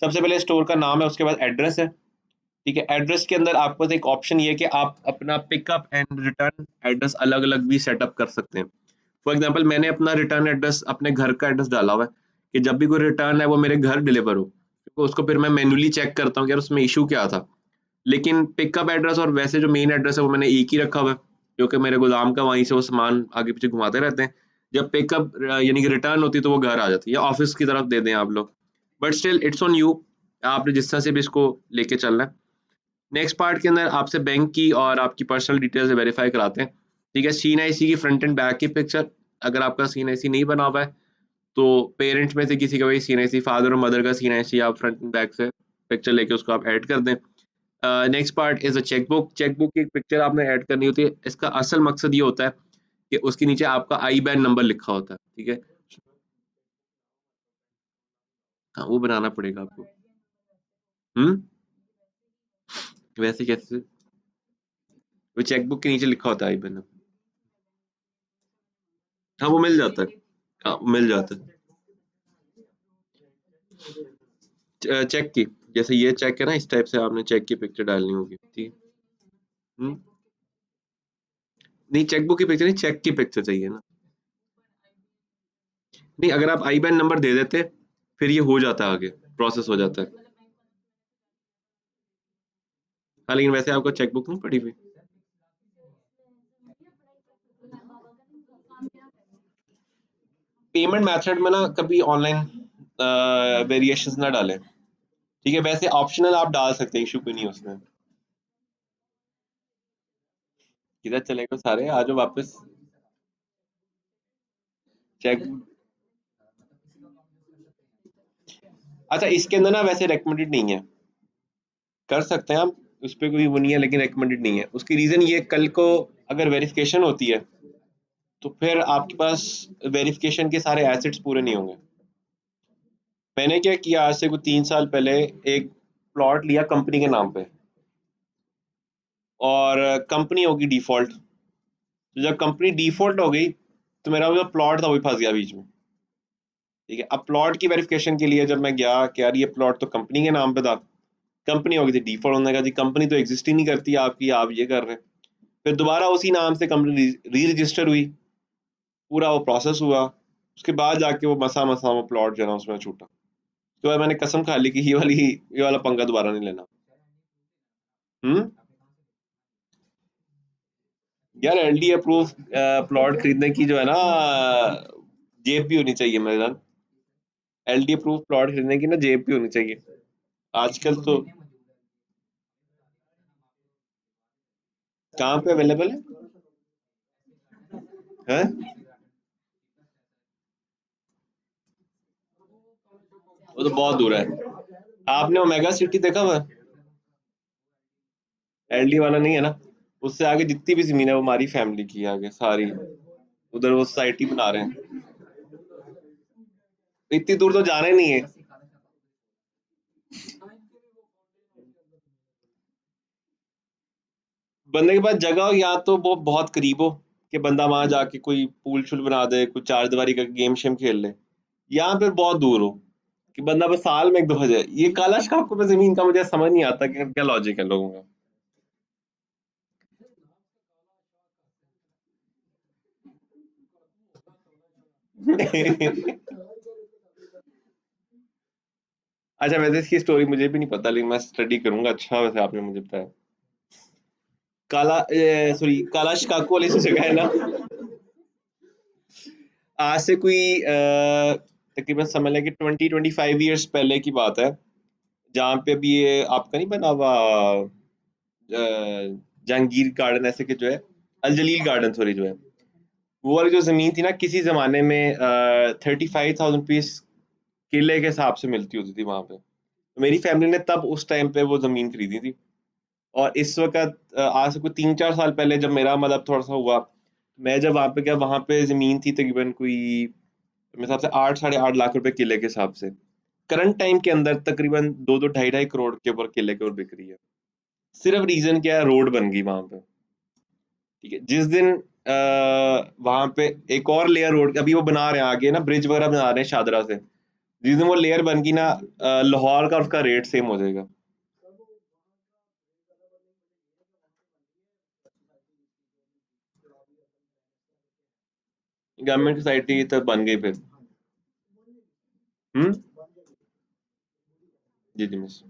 सबसे पहले स्टोर का नाम है, उसके बाद एड्रेस है। ठीक है, एड्रेस के अंदर आपके पास एक ऑप्शन ये है कि आप अपना पिकअप एंड रिटर्न एड्रेस अलग-अलग भी सेटअप कर सकते हैं। फॉर एग्जांपल मैंने अपना रिटर्न एड्रेस अपने घर का एड्रेस डाला हुआ है कि जब भी कोई रिटर्न है वो मेरे घर डिलीवर हो। तो उसको फिर मैं मैन्युअली चेक करता हूँ कि यार उसमें इश्यू क्या था। लेकिन पिकअप एड्रेस और वैसे जो मेन एड्रेस है वो मैंने एक ही रखा हुआ है, क्योंकि मेरे गोदाम का वहीं से वो सामान आगे पीछे घुमाते रहते हैं। जब पिकअप यानी कि रिटर्न होती है तो वो घर आ जाती है, या ऑफिस की तरफ दे दें आप लोग। But still it's on you, आपने जिस तरह से भी इसको लेके चलना है। नेक्स्ट पार्ट के अंदर आपसे बैंक की और आपकी पर्सनल डिटेल्स वेरीफाई कराते हैं। ठीक है, सीएनआईसी की फ्रंट एंड बैक की पिक्चर, अगर आपका CNIC नहीं बना हुआ है तो पेरेंट्स में से किसी का भी CNIC, फादर और मदर का CNIC आप फ्रंट एंड बैक से पिक्चर लेके उसको आप ऐड कर दें। Next part is a chequebook. Chequebook की एक पिक्चर आपने ऐड करनी होती है। इसका असल मकसद ये होता है कि उसके नीचे आपका IBAN नंबर लिखा होता है, ठीक है। हाँ, वो बनाना पड़ेगा आपको। वैसे कैसे? वो चेकबुक के नीचे लिखा होता है IBAN नंबर। हाँ, वो मिल जाता है। हाँ, मिल जाता है। चेक की, जैसे ये चेक है ना, इस टाइप से आपने चेक की पिक्चर डालनी होगी, ठीक है। हम्म नहीं, चेकबुक की पिक्चर नहीं, चेक की पिक्चर चाहिए ना। नहीं, अगर आप IBAN नंबर दे देते फिर ये हो जाता है, आगे प्रोसेस हो जाता है। हाँ, लेकिन वैसे आपको चेकबुक नहीं पड़ी हुई? पेमेंट मेथड में ना कभी ऑनलाइन वेरिएशंस ना डालें, ठीक है। वैसे ऑप्शनल आप डाल सकते हैं, इशू कोई नहीं है उसमें। किधर चले गए सारे, आ जाओ वापस। चेक, अच्छा, इसके अंदर ना वैसे रेकमेंडेड नहीं है, कर सकते हैं आप, उस पर कोई वो नहीं है, लेकिन रेकमेंडेड नहीं है। उसकी रीजन ये, कल को अगर वेरिफिकेशन होती है तो फिर आपके पास वेरिफिकेशन के सारे एसेट्स पूरे नहीं होंगे। मैंने क्या किया, आज से कुछ 3 साल पहले एक प्लॉट लिया कंपनी के नाम पे, और कंपनी होगी डिफॉल्ट। तो जब कंपनी डिफॉल्ट हो गई तो मेरा जो प्लॉट था वो भी फंस गया बीच में, ठीक है। अब प्लॉट की वेरिफिकेशन के लिए जब मैं गया कि यार ये प्लॉट तो कंपनी के नाम पे था, कंपनी हो गई थी डिफॉल्ट, होने का जी कंपनी तो एग्जिस्ट ही नहीं करती आपकी, आप ये कर रहे हैं। फिर दोबारा उसी नाम से कंपनी री रजिस्टर हुई, पूरा वो प्रोसेस हुआ, उसके बाद जाके वो मसा मसा वो प्लॉट जो है ना उसमें छूटा। उसके बाद मैंने कसम खा ली कि ये वाला पंगा दोबारा नहीं लेना। हम्म यार, LD अप्रूव प्लॉट खरीदने की जो है ना, जेब भी होनी चाहिए मेरे जान। LD अप्रूव प्लॉट खरीदने की ना जेब भी होनी चाहिए आजकल तो। कहाँ पे अवेलेबल है? वो तो बहुत दूर है। आपने ओमेगा सिटी देखा हुआ? LD वाला नहीं है ना, उससे आगे जितनी भी जमीन है वो हमारी फैमिली की है, आगे सारी उधर वो सोसाइटी बना रहे हैं। इतनी दूर तो जाना ही नहीं है। बंदे के पास जगह हो, या तो वो बहुत करीब हो कि बंदा वहां जाके कोई पूल शूल बना दे, कुछ चार दीवारी का गेम शेम खेल ले, या फिर बहुत दूर हो कि बंदा बस साल में एक दफा जाए। ये काला शौक पे जमीन का मुझे समझ नहीं आता कि क्या लॉजिक है लोगों का। अच्छा, वैसे इसकी स्टोरी मुझे भी नहीं पता, लेकिन मैं स्टडी करूंगा। अच्छा, वैसे आपने मुझे बताया। काला, सॉरी, काला शिकागो वाली जो जगह है ना, आज से कोई तकरीबन समझ लें कि 20-25 ईयर्स पहले की बात है, जहाँ पे अभी ये आपका नहीं बना हुआ जहांगीर गार्डन ऐसे के जो है, अल जलील गार्डन सॉरी जो है, वो वाली जो जमीन थी ना, किसी जमाने में 35,000 रुपीज किले के हिसाब से मिलती होती थी वहां पे। तो मेरी फैमिली ने तब उस टाइम पे वो जमीन खरीदी थी। और इस वक्त आज से कोई 3-4 साल पहले जब मेरा मतलब थोड़ा सा हुआ, मैं जब वहां पे गया, वहां पे जमीन थी तकरीबन कोई मेरे हिसाब से 8-8.5 लाख रुपए किले के हिसाब से। करंट टाइम के अंदर तकरीबन 2-2 ढाई-ढाई करोड़ के ऊपर किले के ऊपर बिक रही है। सिर्फ रीजन क्या है, रोड बन गई वहां पे, ठीक है। जिस दिन वहां पे एक और लेयर रोड अभी वो बना रहे हैं, आगे ना ब्रिज वगैरह बना रहे हैं शादरा से, जिस दिन वो लेयर बन गई ना, लाहौर का उसका रेट सेम हो जाएगा। गवर्नमेंट सोसाइटी तक बन गई फिर। हम्म जी जी मिस।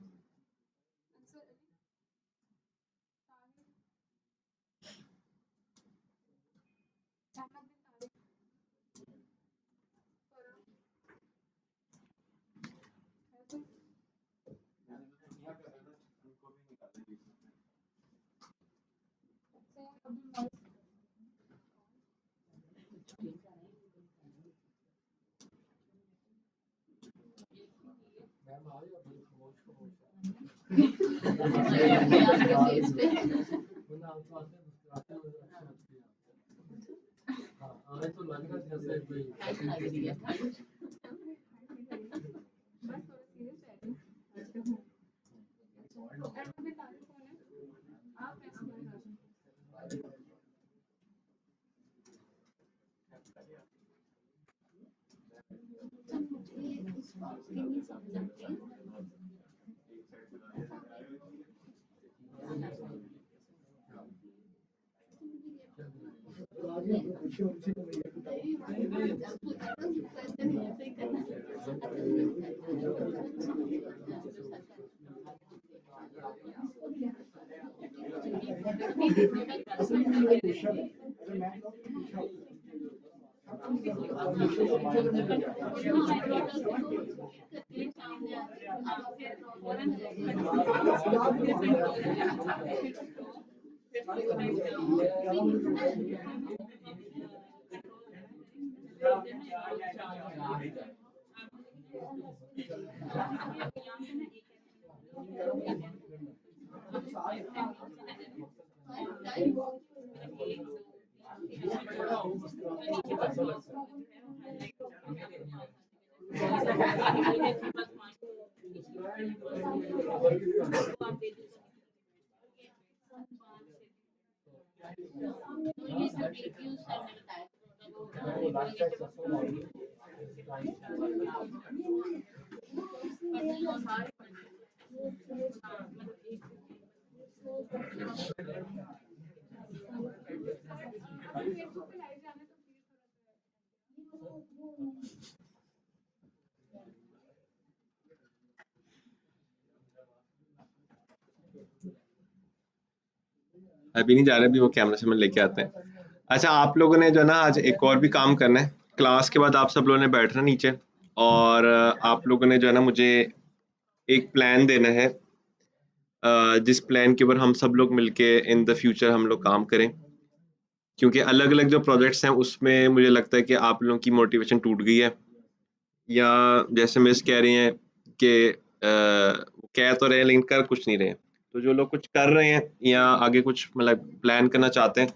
अभी नहीं जा रहे, अभी वो कैमरा से मैंने लेके आते हैं। अच्छा, आप लोगों ने जो है ना आज एक और भी काम करना है। क्लास के बाद आप सब लोगों ने बैठना नीचे, और आप लोगों ने जो है ना मुझे एक प्लान देना है, जिस प्लान के ऊपर हम सब लोग मिलके इन द फ्यूचर हम लोग काम करें। क्योंकि अलग अलग जो प्रोजेक्ट्स हैं उसमें मुझे लगता है कि आप लोगों की मोटिवेशन टूट गई है, या जैसे मिस कह रही हैं कि कह तो रहे हैं लेकिन कर कुछ नहीं रहे। तो जो लोग कुछ कर रहे हैं या आगे कुछ मतलब प्लान करना चाहते हैं,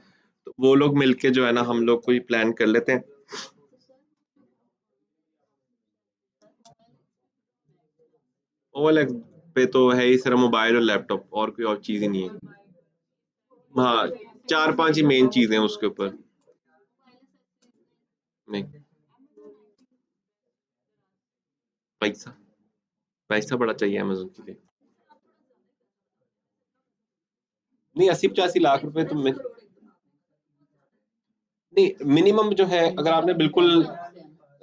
तो वो लोग मिलके जो है ना हम लोग कोई प्लान कर लेते हैं। ओएलएक्स पे तो है ही सिर्फ मोबाइल और लैपटॉप, और कोई और चीज ही नहीं है। हाँ, 4-5 ही मेन चीजें हैं उसके ऊपर। नहीं, पैसा पैसा बड़ा चाहिए अमेज़न के लिए। नहीं, 80-85 लाख रुपए तो नहीं, मिनिमम जो है अगर आपने बिल्कुल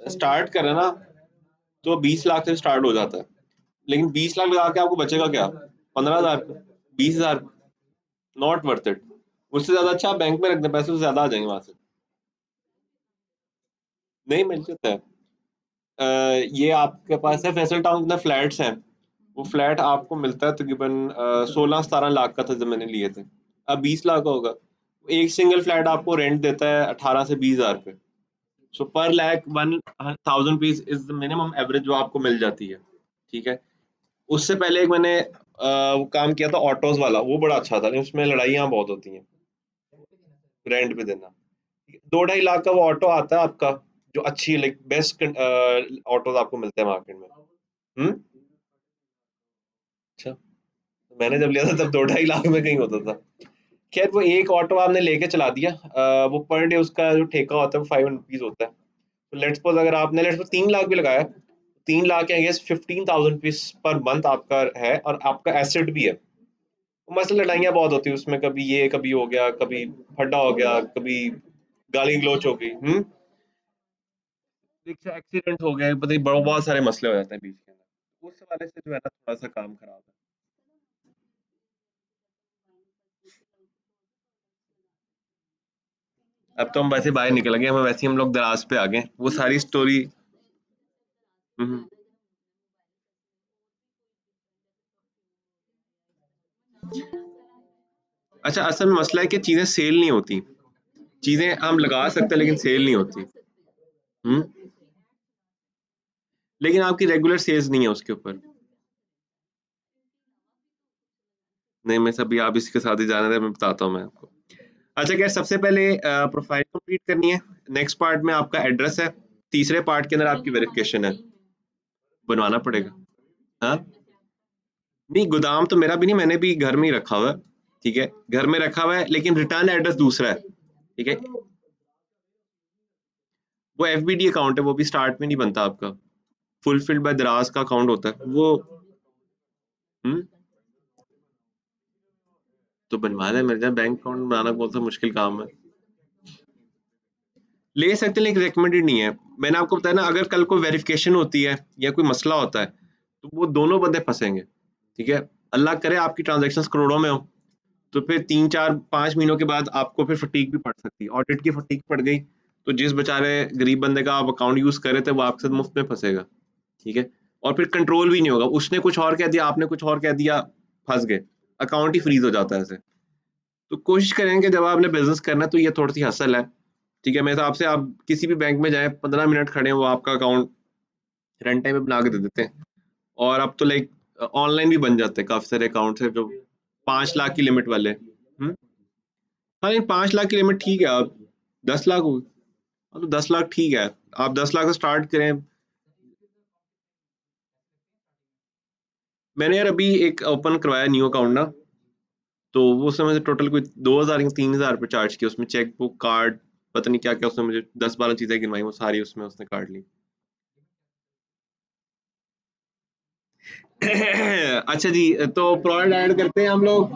स्टार्ट करा ना, तो 20 लाख से स्टार्ट हो जाता है। लेकिन 20 लाख लगा के आपको बचेगा क्या? 15,000, 20,000, नॉट वर्थ इट। उससे ज्यादा अच्छा आप बैंक में रख दें, पैसे उससे ज्यादा आ जाएंगे वहां से। नहीं मिल जाता है। ये आपके पास है फैसल टाउन में फ्लैट्स हैं, वो फ्लैट आपको मिलता है तकरीबन 16-17 लाख का था जब मैंने लिए थे। अब 20 लाख का होगा। एक सिंगल फ्लैट आपको रेंट देता है 18 से 20 हज़ार पे। So per lakh 1,000 rupees is the minimum average जो आपको मिल जाती है। ठीक है। उससे पहले एक मैंने वो काम किया था ऑटोज वाला, वो बड़ा अच्छा था, लेकिन उसमें लड़ाइयाँ बहुत होती हैं रेंट पे देना। 2-2.5 लाख का वो ऑटो आता है आपका, जो अच्छी लाइक बेस्ट ऑटोज आपको मिलते हैं मार्केट में। हम्म। अच्छा, मैंने जब लिया था तब 2-2.5 लाख में कहीं होता था। खैर, वो एक ऑटो आपने लेके चला दिया, वो पर डे उसका जो ठेका होता है वो 500 रुपीज होता है। तो लेट्स सपोज अगर आपने लेट्स सपोज 3 लाख भी लगाया, 3 lakh I guess 15,000 rupees per month आपका है, और आपका एसेट भी है। मसले लड़ाइयाँ बहुत होती है उसमें, कभी ये कभी हो गया, कभी फड्डा हो गया, कभी गाली गलौच हो गई। एक्सीडेंट हो गया, पता नहीं बहुत सारे मसले हो जाते हैं बीच के अंदर। उस वाले से जो है ना थोड़ा सा काम खराब है। अब तो हम वैसे बाहर निकल गए, हम वैसे ही हम लोग दराज पे आ गए, वो सारी स्टोरी। अच्छा, असल में मसला है कि चीजें सेल नहीं होती। चीजें हम लगा सकते हैं लेकिन सेल नहीं होती। हम्म। लेकिन आपकी रेगुलर सेल्स नहीं है उसके ऊपर। नहीं मैं सभी आप इसके साथ ही जाने रहे, मैं बताता हूँ मैं आपको। अच्छा खैर सबसे पहले प्रोफाइल कंप्लीट करनी है, नेक्स्ट पार्ट में आपका एड्रेस है, तीसरे पार्ट के अंदर आपकी वेरिफिकेशन है, बनवाना पड़ेगा। हाँ नहीं गोदाम तो मेरा भी नहीं, मैंने भी घर में ही रखा हुआ है, ठीक है घर में रखा हुआ है, लेकिन रिटर्न एड्रेस दूसरा है, ठीक है। वो एफबीडी अकाउंट है, वो भी स्टार्ट में नहीं बनता आपका, फुलफिल्ड बाय दराज का अकाउंट होता है वो। हम्म तो बनवा लें, मेरे बैंक अकाउंट बनाना कौन सा मुश्किल काम है, ले सकते हैं लेकिन रिकमेंडेड नहीं है। मैंने आपको बताया ना, अगर कल को वेरिफिकेशन होती है या कोई मसला होता है तो वो दोनों बंदे फंसेंगे, ठीक है। अल्लाह करे आपकी ट्रांजैक्शंस करोड़ों में हो, तो फिर 3 4 5 महीनों के बाद आपको फिर फटीक भी पड़ सकती है, ऑडिट की फटीक पड़ गई तो जिस बेचारे गरीब बंदे का आप अकाउंट यूज कर रहे थे वो आपके साथ मुफ्त में फंसेगा, ठीक है। और फिर कंट्रोल भी नहीं होगा, उसने कुछ और कह दिया आपने कुछ और कह दिया, फंस गए, अकाउंट ही फ्रीज हो जाता है ऐसे। तो कोशिश करेंगे जब आपने बिजनेस करना है तो ये थोड़ी सी हसल है, ठीक है। मेरे हिसाब से आप किसी भी बैंक में जाएं, 15 मिनट खड़े हैं, वो आपका अकाउंट रन टाइम में बना के दे देते हैं। और अब तो लाइक ऑनलाइन भी बन जाते हैं काफी सारे अकाउंट है जो 5 लाख की लिमिट वाले। हाँ नहीं 5 लाख की लिमिट ठीक है, आप 10 लाख हो, हाँ, तो 10 लाख ठीक है, आप 10 लाख से स्टार्ट करें। मैंने यार अभी एक ओपन करवाया न्यू अकाउंट ना, तो वो उसने मुझे टोटल कोई 2,000 या 3,000 रुपये चार्ज किया, उसमें चेक बुक कार्ड पता नहीं क्या क्या, उसने मुझे 10 12 चीजें गिनवाई, वो सारी उसमें उसने काट ली। अच्छा जी, तो प्रोडक्ट ऐड करते हैं हम लोग,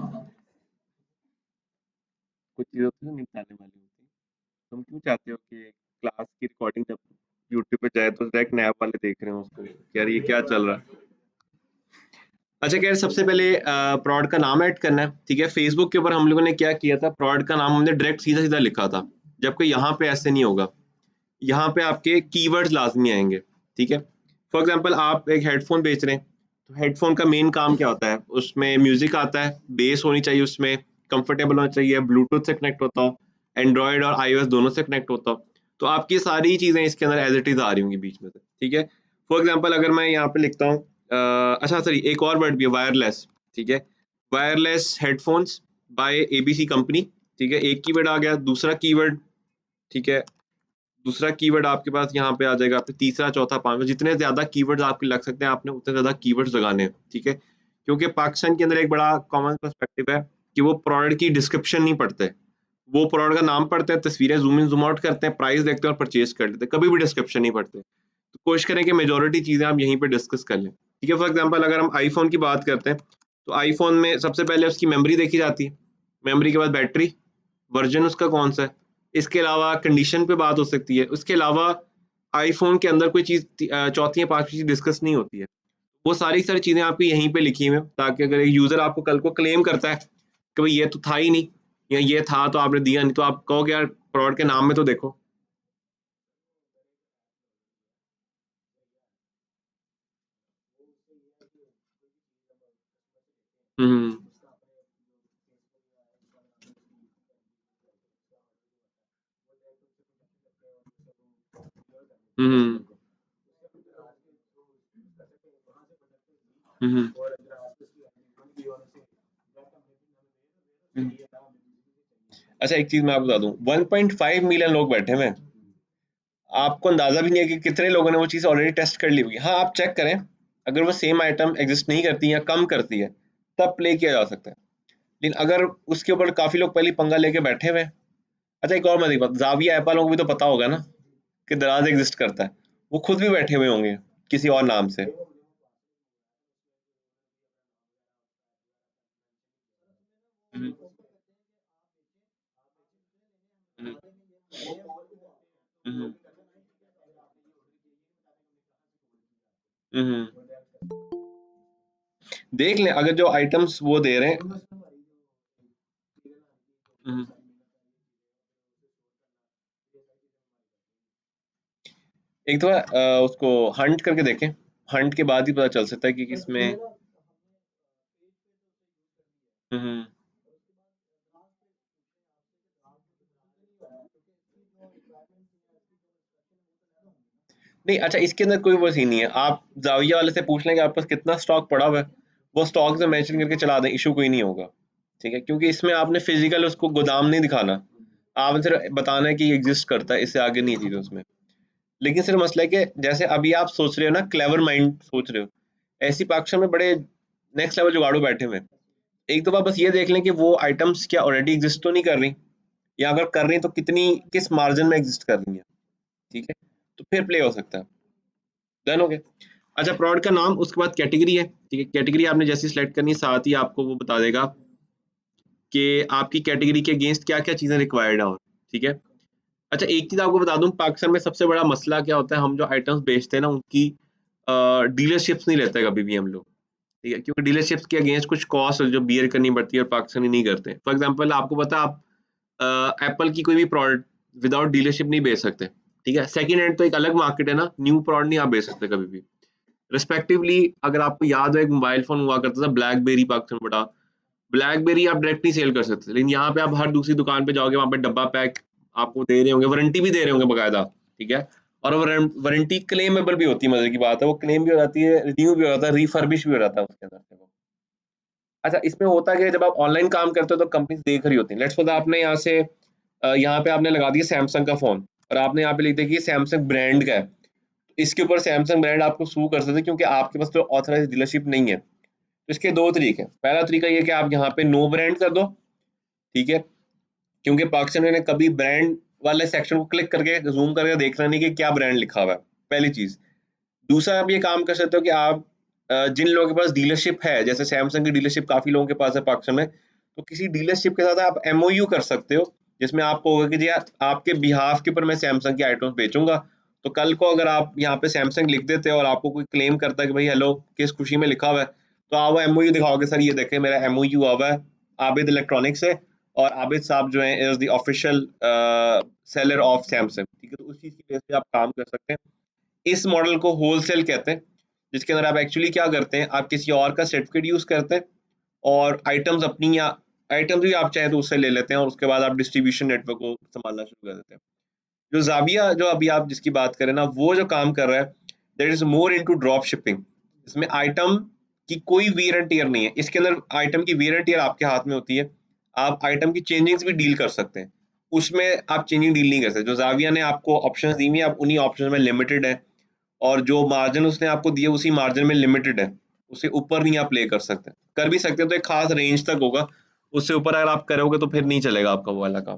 कुछ चीज़ें होती है निपटाने वाली होती है। तुम क्यों चाहते हो कि क्लास की रिकॉर्डिंग जब यूट्यूब पे जाए तो डायरेक्ट नैप वाले देख रहे हो उसको कि यार ये क्या चल रहा है। अच्छा खैर सबसे पहले प्रोडक्ट का नाम ऐड करना है, ठीक है। फेसबुक के ऊपर हम लोगों ने क्या किया था, प्रोडक्ट का नाम हमने डायरेक्ट सीधा सीधा लिखा था, जबकि यहाँ पे ऐसे नहीं होगा, यहाँ पे आपके कीवर्ड्स लाजमी आएंगे, ठीक है। फॉर एग्जांपल आप एक हेडफोन बेच रहे हैं, तो हेडफोन का मेन काम क्या होता है, उसमें म्यूजिक आता है, बेस होनी चाहिए उसमें, कंफर्टेबल होना चाहिए, ब्लूटूथ से कनेक्ट होता हो, एंड्रॉयड और iOS दोनों से कनेक्ट होता हो, तो आपकी सारी चीज़ें इसके अंदर एज इट इज आ रही होंगी बीच में से, ठीक है। फॉर एग्जाम्पल अगर मैं यहाँ पे लिखता हूँ अच्छा सॉरी एक और वर्ड भी है वायरलेस, ठीक है, wireless headphones bye ABC company, ठीक है, एक कीवर्ड आ गया, दूसरा कीवर्ड, ठीक है, दूसरा कीवर्ड आपके पास यहाँ पे आ जाएगा, फिर तीसरा चौथा पांचवा, जितने ज्यादा कीवर्ड्स आपके लग सकते हैं आपने उतने ज्यादा कीवर्ड्स लगाने हैं, ठीक है। क्योंकि पाकिस्तान के अंदर एक बड़ा कॉमन पर्सपेक्टिव है कि वो प्रोडक्ट की डिस्क्रिप्शन नहीं पढ़ते, वो प्रोडक्ट का नाम पढ़ते हैं, तस्वीरें जूम इन जूम आउट करते हैं, प्राइस देखते हैं और परचेज कर लेते हैं, कभी भी डिस्क्रिप्शन नहीं पढ़ते। तो कोशिश करें कि मेजोरिटी चीजें आप यहीं पे डिस्कस कर लें, ठीक है। फॉर एग्जाम्पल अगर हम आईफोन की बात करते हैं, तो आईफोन में सबसे पहले उसकी मेमोरी देखी जाती है, मेमोरी के बाद बैटरी, वर्जन उसका कौन सा है, इसके अलावा कंडीशन पे बात हो सकती है, उसके अलावा आईफोन के अंदर कोई चीज़ चौथी या पांचवी चीज़ डिस्कस नहीं होती है। वो सारी सारी चीज़ें आपकी यहीं पे लिखी हुई हैं, ताकि अगर एक यूज़र आपको कल को क्लेम करता है कि भाई ये तो था ही नहीं या ये था तो आपने दिया नहीं, तो आप कहोगे यार प्रोडक्ट के नाम में तो देखो। हम्म हम्म हम्म हम्म। अच्छा एक चीज मैं आपको बता दूं, 1.5 मिलियन लोग बैठे हुए हैं, आपको अंदाजा भी नहीं है कि कितने लोगों ने वो चीज़ ऑलरेडी टेस्ट कर ली होगी। हाँ आप चेक करें, अगर वो सेम आइटम एग्जिस्ट नहीं करती या कम करती है तब प्ले किया जा सकता है, लेकिन अगर उसके ऊपर काफी लोग पहले पंगा लेके बैठे हुए हैं। अच्छा एक और मजे की बात, जाविया एप्पल को भी तो पता होगा ना कि दराज एग्जिस्ट करता है, वो खुद भी बैठे हुए होंगे किसी और नाम से। हम्म, हम्म, हम्म, हम्म। देख लें अगर जो आइटम्स वो दे रहे हैं। हम्म, एक तो उसको हंट करके देखें, हंट के बाद ही पता चल सकता है कि किसमें। हम्म नहीं अच्छा इसके अंदर कोई वो सीन नहीं है, आप जाविया वाले से पूछ लेंगे आपके पास कितना स्टॉक पड़ा हुआ है, वो स्टॉक से मैचिंग करके चला दें, इशू कोई नहीं होगा। ठीक है, क्योंकि इसमें आपने फिजिकल उसको गोदाम नहीं दिखाना, आपने सिर्फ बताना है कि एग्जिस्ट करता है, इससे आगे नहीं चीज़ उसमें। लेकिन सिर्फ मसला है कि जैसे अभी आप सोच रहे हो ना, क्लेवर माइंड सोच रहे हो, ऐसी पाकशान में बड़े नेक्स्ट लेवल जुगाड़ू बैठे हुए हैं। एक दफा बस ये देख लें कि वो आइटम्स क्या ऑलरेडी एग्जिस्ट तो नहीं कर रही, या अगर कर रही तो कितनी किस मार्जिन में एग्जिस्ट कर रही है। ठीक है, तो फिर प्ले हो सकता है। डन हो गया। अच्छा, प्रोडक्ट का नाम, उसके बाद कैटेगरी है। ठीक है, कैटेगरी आपने जैसी सिलेक्ट करनी, साथ ही आपको वो बता देगा कि आपकी कैटेगरी के अगेंस्ट क्या क्या चीज़ें रिक्वायर्ड हैं। और ठीक है, अच्छा एक चीज़ आपको बता दूं, पाकिस्तान में सबसे बड़ा मसला क्या होता है, हम जो आइटम्स बेचते हैं ना उनकी डीलरशिप्स नहीं लेते कभी भी हम लोग। ठीक है, क्योंकि डीलरशिप्स के अगेंस्ट कुछ कॉस्ट जो बियर करनी पड़ती है और पाकिस्तानी नहीं करते। फॉर एग्जांपल आपको पता है, आप एप्पल की कोई भी प्रोडक्ट विदाउट डीलरशिप नहीं बेच सकते। ठीक है, सेकंड हैंड तो एक अलग मार्केट है ना, न्यू प्रोडक्ट नहीं आप बेच सकते कभी भी। रिस्पेक्टिवली अगर आपको याद हो, एक मोबाइल फोन हुआ करता था ब्लैकबेरी, पाकिस्तान में बड़ा, ब्लैकबेरी आप डायरेक्ट नहीं सेल कर सकते, लेकिन यहाँ पे आप हर दूसरी दुकान पे जाओगे, वहाँ पे डब्बा पैक आपको दे रहे होंगे, वारंटी भी दे रहे होंगे बकायदा। ठीक है, और वारंटी क्लेमेबल भी होती है, मजे की बात है, वो क्लेम भी हो जाती है, रिन्यू भी हो जाता है, रिफर्बिश भी हो जाता है उसके अंदर से वो। अच्छा, इसमें होता क्या है, जब आप ऑनलाइन काम करते हो तो कंपनीज देख रही होती है। लेट्स सपोज आपने यहाँ से यहाँ पे आपने लगा दिया सैमसंग का फोन, और आपने यहाँ पे लिख दिया कि सैमसंग ब्रांड का है, इसके ऊपर सैमसंग ब्रांड आपको सू कर सकते हैं, क्योंकि आपके पास तो ऑथराइज डीलरशिप नहीं है। तो इसके दो तरीके हैं। पहला तरीका ये है कि आप यहाँ पे नो ब्रांड कर दो। ठीक है, क्योंकि पाकिस्तान ने कभी ब्रांड वाले सेक्शन को क्लिक करके जूम करके देखना नहीं कि क्या ब्रांड लिखा हुआ है, पहली चीज। दूसरा, आप ये काम कर सकते हो कि आप जिन लोगों के पास डीलरशिप है, जैसे सैमसंग की डीलरशिप काफी लोगों के पास है पाकिस्तान में, तो किसी डीलरशिप के साथ आप एमओयू कर सकते हो, जिसमें आपको होगा कि जी आपके बिहाफ के ऊपर मैं सैमसंग के आइटम्स बेचूंगा। तो कल को अगर आप यहाँ पे सैमसंग लिख देते हो और आपको कोई क्लेम करता है कि भाई हेलो किस खुशी में लिखा हुआ है, तो आप वो एमओयू दिखाओगे, सर ये देखें मेरा एमओयू हुआ है आबिद इलेक्ट्रॉनिक्स से, और आबिद साहब जो है is the official seller of Samsung. ठीक है, तो उस चीज की वजह से आप काम कर सकते हैं। इस मॉडल को होलसेल कहते हैं, जिसके अंदर आप एक्चुअली क्या करते हैं, आप किसी और का सर्टिफिकेट यूज करते हैं, और आइटम्स अपनी, या आइटम्स भी आप चाहे तो उससे ले लेते हैं, और उसके बाद आप डिस्ट्रीब्यूशन नेटवर्क को संभालना शुरू कर देते हैं। जो जाविया जो अभी आप जिसकी बात करें ना, वो जो काम कर रहा है, that is more into drop shipping. इसमें आइटम की कोई वियर एंड टियर नहीं है, इसके अंदर आइटम की वियर एंड टियर आपके हाथ में होती है। आप आइटम की चेंजिंग्स भी डील कर सकते हैं, उसमें आप चेंजिंग डील नहीं कर सकते। जो जाविया ने आपको ऑप्शंस दी हुई है, आप उन्हीं ऑप्शंस में लिमिटेड है, और जो मार्जिन उसने आपको दिए उसी मार्जिन में लिमिटेड है, उससे ऊपर नहीं आप प्ले कर सकते। कर भी सकते हैं तो एक खास रेंज तक होगा, उससे ऊपर अगर आप करोगे तो फिर नहीं चलेगा आपका वो वाला काम।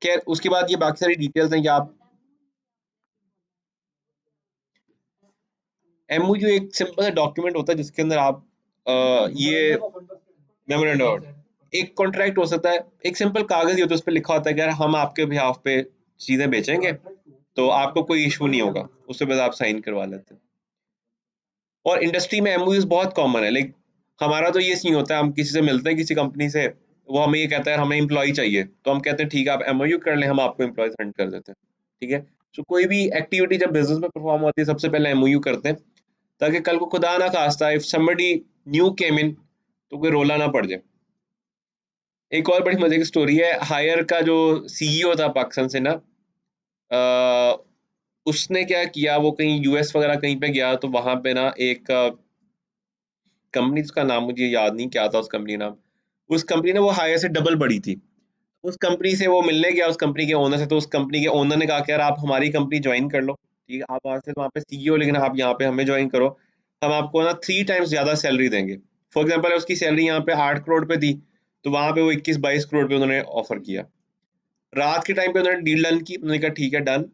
खैर, उसके बाद ये बाकी सारी डिटेल्स हैं कि आप, एमओयू एक सिंपल सा डॉक्यूमेंट होता है जिसके अंदर आप ये मेमोरेंडम, एक कॉन्ट्रैक्ट हो सकता है, एक सिंपल कागज ही होता है, उस पर लिखा होता है कि यार हम आपके बिहाफ पे चीजें बेचेंगे, तो आपको कोई इशू नहीं होगा, उससे बस आप साइन करवा लेते हैं। और इंडस्ट्री में एमओयूज बहुत कॉमन है, लाइक हमारा तो ये सीन होता है, हम किसी से मिलते हैं किसी कंपनी से, वो हमें ये कहता है हमें एम्प्लॉय चाहिए, तो हम कहते हैं ठीक है आप एमओयू कर लें, हम आपको एम्प्लॉय सेंड कर देते हैं। ठीक है, तो कोई भी एक्टिविटी जब बिजनेस में परफॉर्म होती है, सबसे पहले एमओयू करते हैं, ताकि कल को खुदा ना खास्ता इफ somebody न्यू केम इन, तो कोई रोला ना पड़ जाए। एक और बड़ी मजे की स्टोरी है, हायर का जो सीईओ था पाकिस्तान से ना, अ, उसने क्या किया, वो कहीं यूएस वगैरह कहीं पे गया, तो वहां पे ना एक कंपनी, उसका नाम मुझे याद नहीं क्या था उस कंपनी नाम, उस कंपनी ने वो हायर से डबल बड़ी थी। उस कंपनी से वो मिलने गया उस कंपनी के ओनर से, तो उस कंपनी के ओनर ने कहा कि यार आप हमारी कंपनी ज्वाइन कर लो, ठीक है, आप वहाँ से वहाँ पे सीईओ, लेकिन आप यहाँ पे हमें ज्वाइन करो, हम आपको ना 3 टाइम्स ज्यादा सैलरी देंगे। फॉर एग्जाम्पल उसकी सैलरी यहाँ पे 8 करोड़ पे थी, तो वहां पे वो 21-22 करोड़ पे उन्होंने ऑफर किया। रात के टाइम पे उन्होंने डील डन की, उन्होंने कहा ठीक है डन,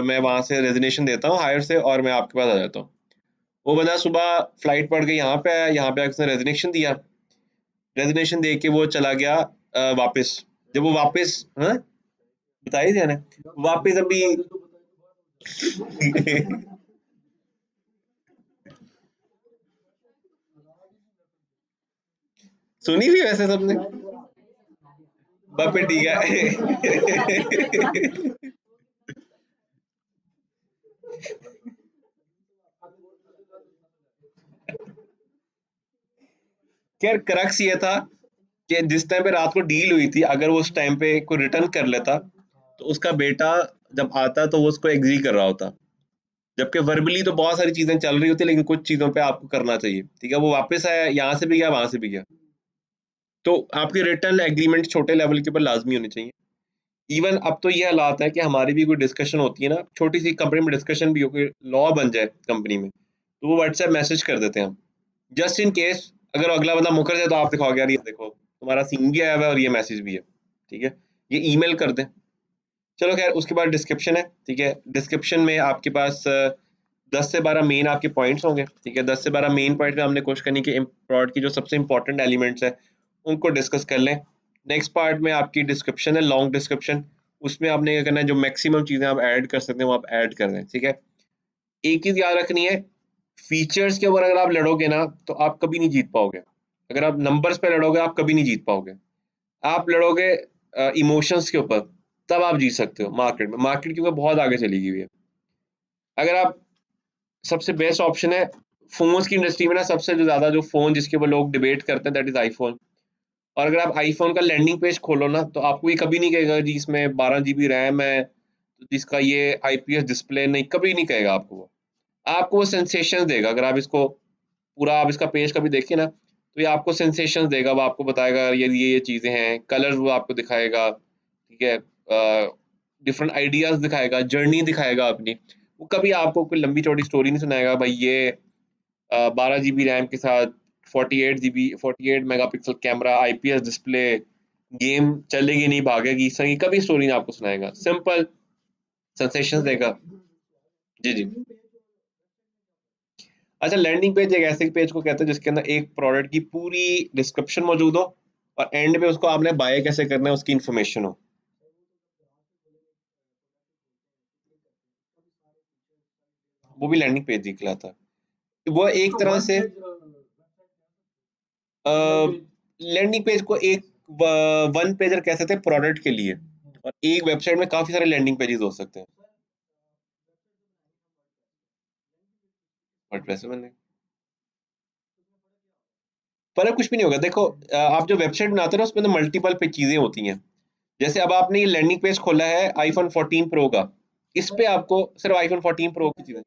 मैं वहां से रेजिग्नेशन देता हूँ हायर से, और मैं आपके पास आ जाता हूँ। वो बंदा सुबह फ्लाइट पकड़ के यहाँ पे आया, यहाँ पे आके उसने रेजिग्नेशन दिया, रेजिग्नेशन दे के वो चला गया वापस। जब वो वापस, हाँ बताई थी ना, वापस अभी सुनी थी वैसे सबने, बापे ठीक है। खैर क्रक्स ये था कि जिस टाइम पे रात को डील हुई थी, अगर वो उस टाइम पे कोई रिटर्न कर लेता, तो उसका बेटा जब आता तो वो उसको एग्री कर रहा होता, जबकि वर्बली तो बहुत सारी चीजें चल रही होती, लेकिन कुछ चीजों पे आपको करना चाहिए। ठीक है, वो वापस आया, यहाँ से भी गया वहां से भी गया। तो आपके रिटर्न एग्रीमेंट छोटे लेवल के ऊपर लाजमी होने चाहिए। इवन अब तो ये हालात है कि हमारी भी कोई डिस्कशन होती है ना, छोटी सी कंपनी में डिस्कशन भी हो, कोई लॉ बन जाए कंपनी में, तो वो व्हाट्सएप मैसेज कर देते हैं हम, जस्ट इन केस अगर अगला बंदा मुकर जाए तो आप दिखाओगे यार ये देखो तुम्हारा सीन भी आया हुआ है और ये मैसेज भी है, ठीक है, ये ईमेल कर दें। चलो खैर, उसके बाद डिस्क्रिप्शन है, ठीक है, डिस्क्रिप्शन में आपके पास 10 से 12 मेन आपके पॉइंट्स होंगे, ठीक है, 10 से 12 मेन पॉइंट में हमने कोशिश करनी कि प्रोडक्ट की जो सबसे इंपॉर्टेंट एलिमेंट्स है उनको डिस्कस कर लें। नेक्स्ट पार्ट में आपकी डिस्क्रिप्शन है, लॉन्ग डिस्क्रिप्शन, उसमें आपने क्या करना है, जो मैक्सिमम चीज़ें आप ऐड कर सकते हैं वो आप ऐड कर दें, ठीक है। एक चीज़ याद रखनी है, फीचर्स के ऊपर अगर आप लड़ोगे ना तो आप कभी नहीं जीत पाओगे। अगर आप नंबर्स पे लड़ोगे आप कभी नहीं जीत पाओगे। आप लड़ोगे इमोशंस के ऊपर, तब आप जीत सकते हो मार्केट में। मार्केट क्योंकि बहुत आगे चली गई है। अगर आप, सबसे बेस्ट ऑप्शन है फ़ोन्स की इंडस्ट्री में ना, सबसे जो ज़्यादा जो फ़ोन जिसके ऊपर लोग डिबेट करते हैं दैट इज़ आईफ़ोन। और अगर आप आईफ़ोन का लैंडिंग पेज खोलो ना तो आपको ये कभी नहीं कहेगा जी इसमें 12 जीबी रैम है, जिसका ये आईपीएस डिस्प्ले, नहीं, कभी नहीं कहेगा आपको वो। आपको वो सेंसेशंस देगा। अगर आप इसको पूरा आप इसका पेज कभी देखिए ना, तो ये आपको सेंसेशंस देगा, वो आपको बताएगा ये चीज़ें हैं, कलर्स वो आपको दिखाएगा, ठीक है? डिफरेंट आइडियाज़ दिखाएगा, जर्नी दिखाएगा अपनी। वो कभी आपको कोई लंबी-चौड़ी स्टोरी नहीं सुनाएगा, भाई ये 12 जीबी रैम के साथ 48 megapixel camera, IPS display, game चलेगी नहीं, भागेगी, इस तरह की कभी स्टोरी नहीं आपको सुनाएगा। सिंपल सेंसेशंस देगा। जी, जी। अच्छा, लैंडिंग पेज एक ऐसे पेज को कहते हैं जिसके अंदर एक प्रोडक्ट की पूरी डिस्क्रिप्शन मौजूद हो और एंड में उसको आपने बाय कैसे करना है उसकी इन्फॉर्मेशन हो। वो भी लैंडिंग पेज ही कहलाता है। वो एक तरह से लैंडिंग पेज को एक वन पेजर कह सकते हैं प्रोडक्ट के लिए, और एक वेबसाइट में काफी सारे लैंडिंग पेजेस हो सकते हैं। वर्डप्रेस में नहीं, फर्क कुछ भी नहीं होगा। देखो आप जो वेबसाइट बनाते हो ना उसमें तो मल्टीपल पे चीजें होती हैं। जैसे अब आपने ये लैंडिंग पेज खोला है आईफोन 14 प्रो का, इस पे आपको सिर्फ आईफोन 14 प्रो की चीजें,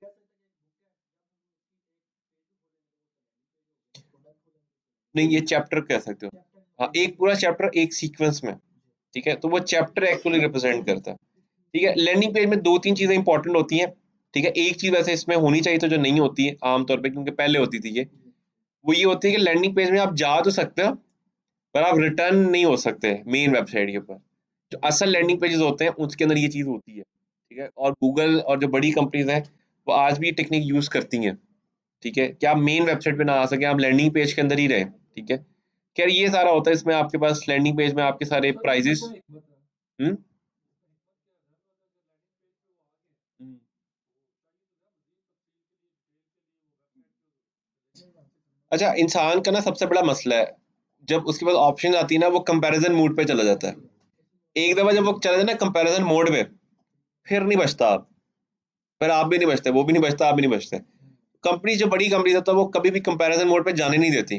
नहीं, ये चैप्टर कह सकते हो। हाँ, एक पूरा चैप्टर एक सीक्वेंस में, ठीक है, तो वो चैप्टर एक्चुअली रिप्रेजेंट करता है। ठीक है, लैंडिंग पेज में 2-3 चीज़ें इंपॉर्टेंट होती हैं, ठीक है? एक चीज़ वैसे इसमें होनी चाहिए तो जो नहीं होती है आम तौर पे, क्योंकि पहले होती थी ये, वो ये होती है कि लैंडिंग पेज में आप जा तो सकते हो, पर आप रिटर्न नहीं हो सकते मेन वेबसाइट के ऊपर। जो असल लैंडिंग पेजेस होते हैं उसके अंदर ये चीज़ होती है, ठीक है? और गूगल और जो बड़ी कंपनीज़ हैं, वो आज भी ये टेक्निक यूज़ करती हैं, ठीक है? कि आप मेन वेबसाइट पे ना आ सकें, आप लैंडिंग पेज के अंदर ही रहें, ठीक है? खैर ये सारा होता है, इसमें आपके पास लैंडिंग पेज में आपके सारे प्राइजेज़। हुँ? हुँ। अच्छा, इंसान का ना सबसे बड़ा मसला है, जब उसके पास ऑप्शन आती है ना वो कंपैरिज़न मोड पे चला जाता है। एक दफ़ा जब वो चला जाए ना कंपैरिज़न मोड में, फिर नहीं बचता आप। फिर आप भी नहीं बचते, वो भी नहीं बचता, आप भी नहीं बचते। कंपनी जो बड़ी कंपनीज़ है तो वो कभी भी कंपैरिज़न मोड पे जाने नहीं देती,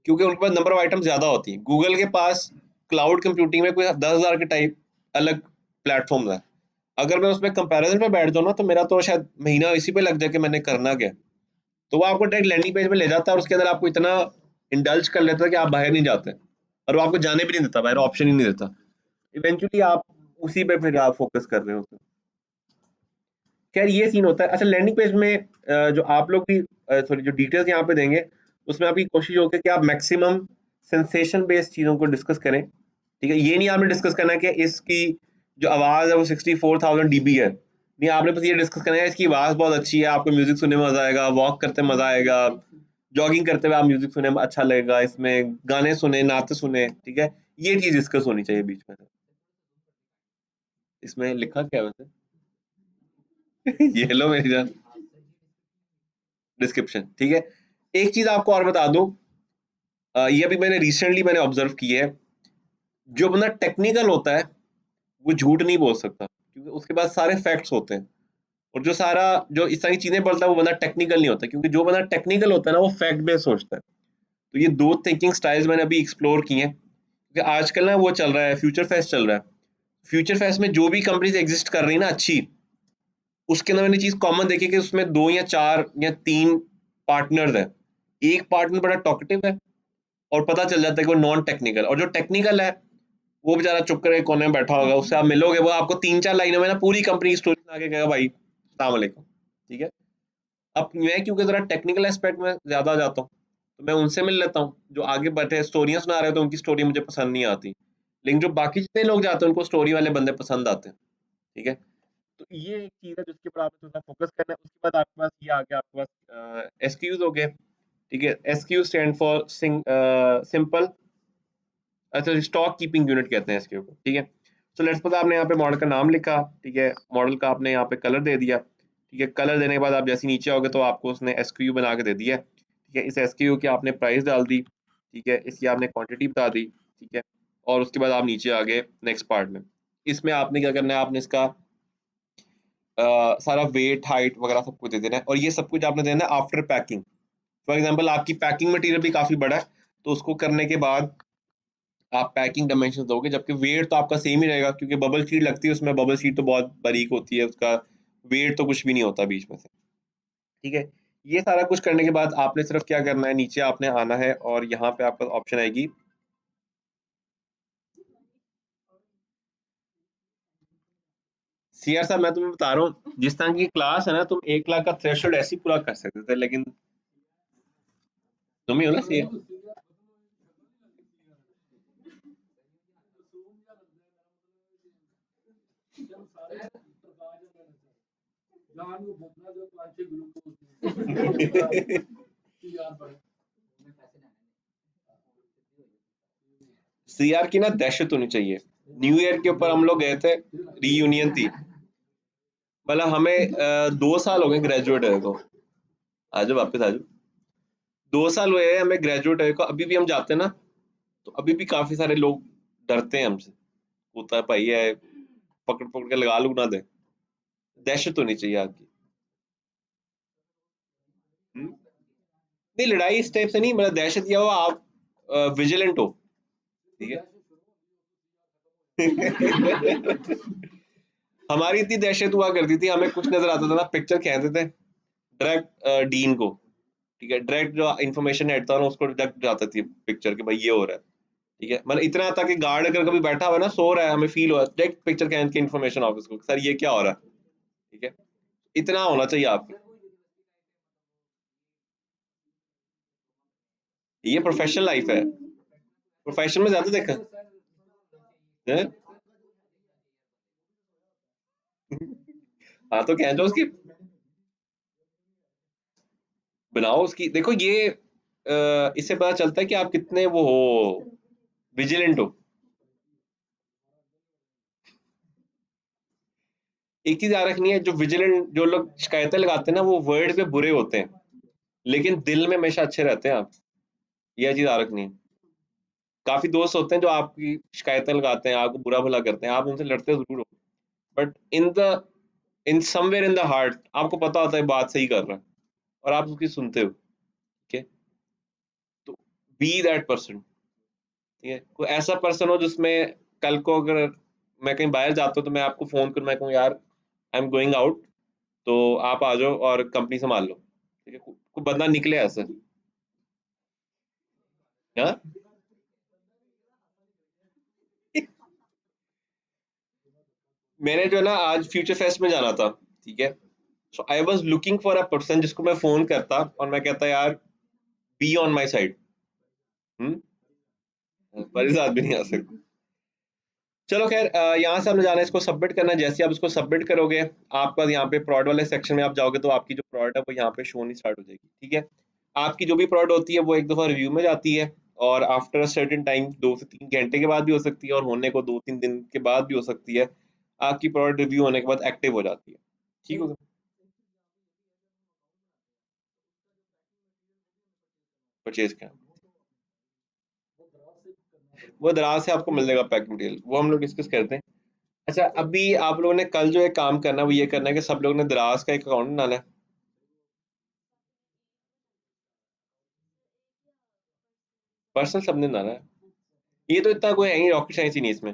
क्योंकि उनके पास नंबर ऑफ आइटम ज़्यादा होती हैं। गूगल के पास क्लाउड कंप्यूटिंग में कोई 10,000 के टाइप अलग प्लेटफ़ॉर्म्स हैं। अगर मैं उसमें कंपैरिज़न पे बैठ जाऊँ ना तो मेरा तो शायद महीना इसी पे लग जाए कि मैंने करना क्या है। तो वो आपको डायरेक्ट लैंडिंग पेज में ले जाता है और उसके अंदर आपको इतना इंडल्ज कर लेता है कि आप बाहर नहीं जाते, और वो आपको जाने भी नहीं देता, बाहर ऑप्शन ही नहीं देता। इवेंचुअली आप उसी पे फिर आप फोकस कर रहे होते हो। खैर ये सीन होता है। अच्छा, लैंडिंग पेज में जो आप लोग भी सॉरी जो डिटेल्स यहाँ पे देंगे उसमें आपकी कोशिश होगी कि आप मैक्सिमम सेंसेशन बेस्ड चीज़ों को डिस्कस करें, ठीक है? ये नहीं आपने डिस्कस करना है कि इसकी जो आवाज़ है वो 64,000 डीबी है, नहीं, आपने बस ये डिस्कस करना है इसकी आवाज़ बहुत अच्छी है, आपको म्यूजिक सुनने में मजा आएगा, वॉक करते मजा आएगा, जॉगिंग करते हुए आप म्यूजिक सुनने में अच्छा लगेगा, इसमें गाने सुने, नाते सुने, ठीक है? ये चीज़ डिस्कस होनी चाहिए बीच में। इसमें लिखा क्या है वैसे? ये लो मेरी जान, डिस्क्रिप्शन, ठीक है? एक चीज़ आपको और बता दूँ, ये अभी मैंने ऑब्ज़र्व की है, जो बंदा टेक्निकल होता है, वो झूठ नहीं बोल सकता, क्योंकि उसके पास सारे फैक्ट्स होते हैं। और जो सारा जो इस सारी चीज़ें बोलता है, वो बंदा टेक्निकल नहीं होता, क्योंकि जो बंदा टेक्निकल होता है ना, वो फैक्ट बेस्ड सोचता है। तो ये 2 थिंकिंग स्टाइल्स मैंने अभी एक्सप्लोर की हैं, क्योंकि आजकल ना वो चल रहा है, फ्यूचर फेस्ट चल रहा है। फ्यूचर फेस्ट में जो भी कंपनीज़ एग्ज़िस्ट कर रही है ना अच्छी, उसके अंदर मैंने चीज़ कॉमन देखी कि उसमें 2 या 4 या 3 पार्टनर्स हैं। एक पार्टनर बड़ा टॉकेटिव है और पता चल जाता है कि वो नॉन टेक्निकल, और जो टेक्निकल है वो बेचारा चुप करके कोने में बैठा होगा, उससे आप मिलोगे वो आपको 3-4 लाइनों में ना पूरी कंपनी की स्टोरी सुना के कहेगा भाई अस्सलाम वालेकुम, ठीक है। अब मैं क्योंकि जरा टेक्निकल एस्पेक्ट में ज्यादा आ जाता हूँ, तो मैं उनसे मिल लेता हूँ जो आगे बैठे स्टोरियां सुना रहे हो, तो उनकी स्टोरी मुझे पसंद नहीं आती, लेकिन जो बाकी जितने लोग जाते हैं उनको स्टोरी वाले बंदे पसंद आते हैं, ठीक है। तो ये एक चीज है जिसके ऊपर आपको थोड़ा फोकस करना है। उसके बाद आपके पास ये आ गया, आपके पास एसक्यूज हो गए, ठीक है। एसक्यू स्टैंड फॉर सिंपल, अच्छा स्टॉक कीपिंग यूनिट कहते हैं एसक्यू को, ठीक है। तो लेट्स सपोज आपने यहाँ पे मॉडल का नाम लिखा, ठीक है, मॉडल का आपने यहाँ पे कलर दे दिया, ठीक है। कलर देने के बाद आप जैसे नीचे आओगे तो आपको उसने एसक्यू बना के दे दिया है, ठीक है। इस एसक्यू की आपने प्राइस डाल दी, ठीक है, इसकी आपने क्वांटिटी बता दी, ठीक है। और उसके बाद आप नीचे आ गए नेक्स्ट पार्ट में। इसमें आपने क्या करना है, आपने इसका सारा वेट हाइट वगैरह सब कुछ दे देना है, और ये सब कुछ आपने देना है आफ्टर पैकिंग। फॉर एग्जांपल आपकी पैकिंग मटेरियल भी काफी बड़ा है, तो उसको करने के बाद आप पैकिंग डायमेंशन दोगे, जबकि वेट तो आपका सेम ही रहेगा क्योंकि बबल शीट लगती है उसमें, बबल शीट तो बहुत बारीक होती है, उसका वेट तो कुछ भी नहीं होता बीच में से, ठीक है। ये सारा कुछ करने के बाद आपने सिर्फ क्या करना है, नीचे आपने आना है और यहाँ पे आपका ऑप्शन आएगी सीआर साहब। मैं तुम्हें बता रहा हूँ जिस तरह की क्लास है ना, तुम 1 लाख का थ्रेशोल्ड ऐसे ही पूरा कर सकते थे, लेकिन तुम ही हो ना सीआर। सीआर की ना दहशत होनी चाहिए। न्यू ईयर के ऊपर हम लोग गए थे, रीयूनियन थी, मतलब हमें 2 साल हो गए ग्रेजुएट हुए को। आजो वापस आजो, 2 साल हुए हैं हमें ग्रेजुएट हुए को, अभी भी हम जाते हैं ना तो अभी भी काफी सारे लोग डरते हैं हमसे, होता है भाई है, पकड़ पकड़ के लगा लू ना दे। दहशत होनी चाहिए आपकी। नहीं लड़ाई इस टाइप से नहीं, मतलब दहशत यह हो आप विजिलेंट हो, ठीक है। हमारी इतनी दहशत हुआ करती थी, हमें कुछ नजर आता था ना पिक्चर खींचते थे डायरेक्ट डीन को, ठीक है, डायरेक्ट जो इंफॉर्मेशन हेड था ना उसको डायरेक्ट जाती थी पिक्चर के भाई ये हो रहा है, ठीक है। मतलब इतना था कि गार्ड अगर कभी बैठा हुआ है ना सो रहा है, हमें फील हुआ डायरेक्ट पिक्चर खींच के इन्फॉर्मेशन ऑफिस को, सर ये क्या हो रहा है, ठीक है। इतना होना चाहिए आपको, ये प्रोफेशनल लाइफ है, प्रोफेशन में ज्यादा देखा है। हाँ तो खींचो उसकी, बनाओ उसकी, देखो ये इससे पता चलता है कि आप कितने वो हो, विजिलेंट हो। एक चीज याद रखनी है, जो विजिलेंट जो लोग शिकायतें लगाते हैं ना वो वर्ड पे बुरे होते हैं, लेकिन दिल में हमेशा अच्छे रहते हैं आप, यह चीज याद रखनी है। काफी दोस्त होते हैं जो आपकी शिकायतें लगाते हैं, आपको बुरा भला करते हैं, आप उनसे लड़ते जरूर हो, but in somewhere in the heart आपको पता होता है बात सही कर रहा है, और आप उसकी सुनते हो, ठीक है। तो बी दैट पर्सन, ठीक है। कोई ऐसा पर्सन हो जिसमें कल को अगर मैं कहीं बाहर जाता हूँ तो मैं आपको फोन करूँ, मैं कहूँ यार आई एम गोइंग आउट, तो आप आ जाओ और कंपनी संभाल लो, ठीक है। कोई बंदा निकले ऐसे, हाँ। मैंने जो है ना आज फ्यूचर फेस्ट में जाना था, ठीक है। So I was looking for a person जिसको मैं फोन करता और मैं कहता यार be on my side, hmm, पर इस साथ भी नहीं आ सकता। चलो खैर, यहाँ से हमने जाना है इसको सबमिट करना है। जैसे आप इसको सबमिट करोगे आपका यहाँ पे प्रोडक्ट वाले सेक्शन में आप जाओगे तो आपकी जो प्रोडक्ट है वो यहाँ पे शो नहीं स्टार्ट हो जाएगी, ठीक है। आपकी जो भी प्रोडक्ट होती है वो एक दफा रिव्यू में जाती है, और आफ्टर सर्टेन टाइम 2 से 3 घंटे के बाद भी हो सकती है, और होने को 2-3 दिन के बाद भी हो सकती है, आपकी प्रोडक्ट रिव्यू होने के बाद एक्टिव हो जाती है, ठीक हो गया। परचेज का वो दराज से आपको मिल जाएगा पैक मटेरियल, वो हम लोग डिस्कस करते हैं। अच्छा अभी आप लोगों ने कल जो एक काम करना है वो ये करना है कि सब लोगों ने दराज का एक अकाउंट बनाना है। पर्सनल सबने बनाना है, ये तो इतना कोई है ही रॉकेट साइंस ही नहीं इसमें।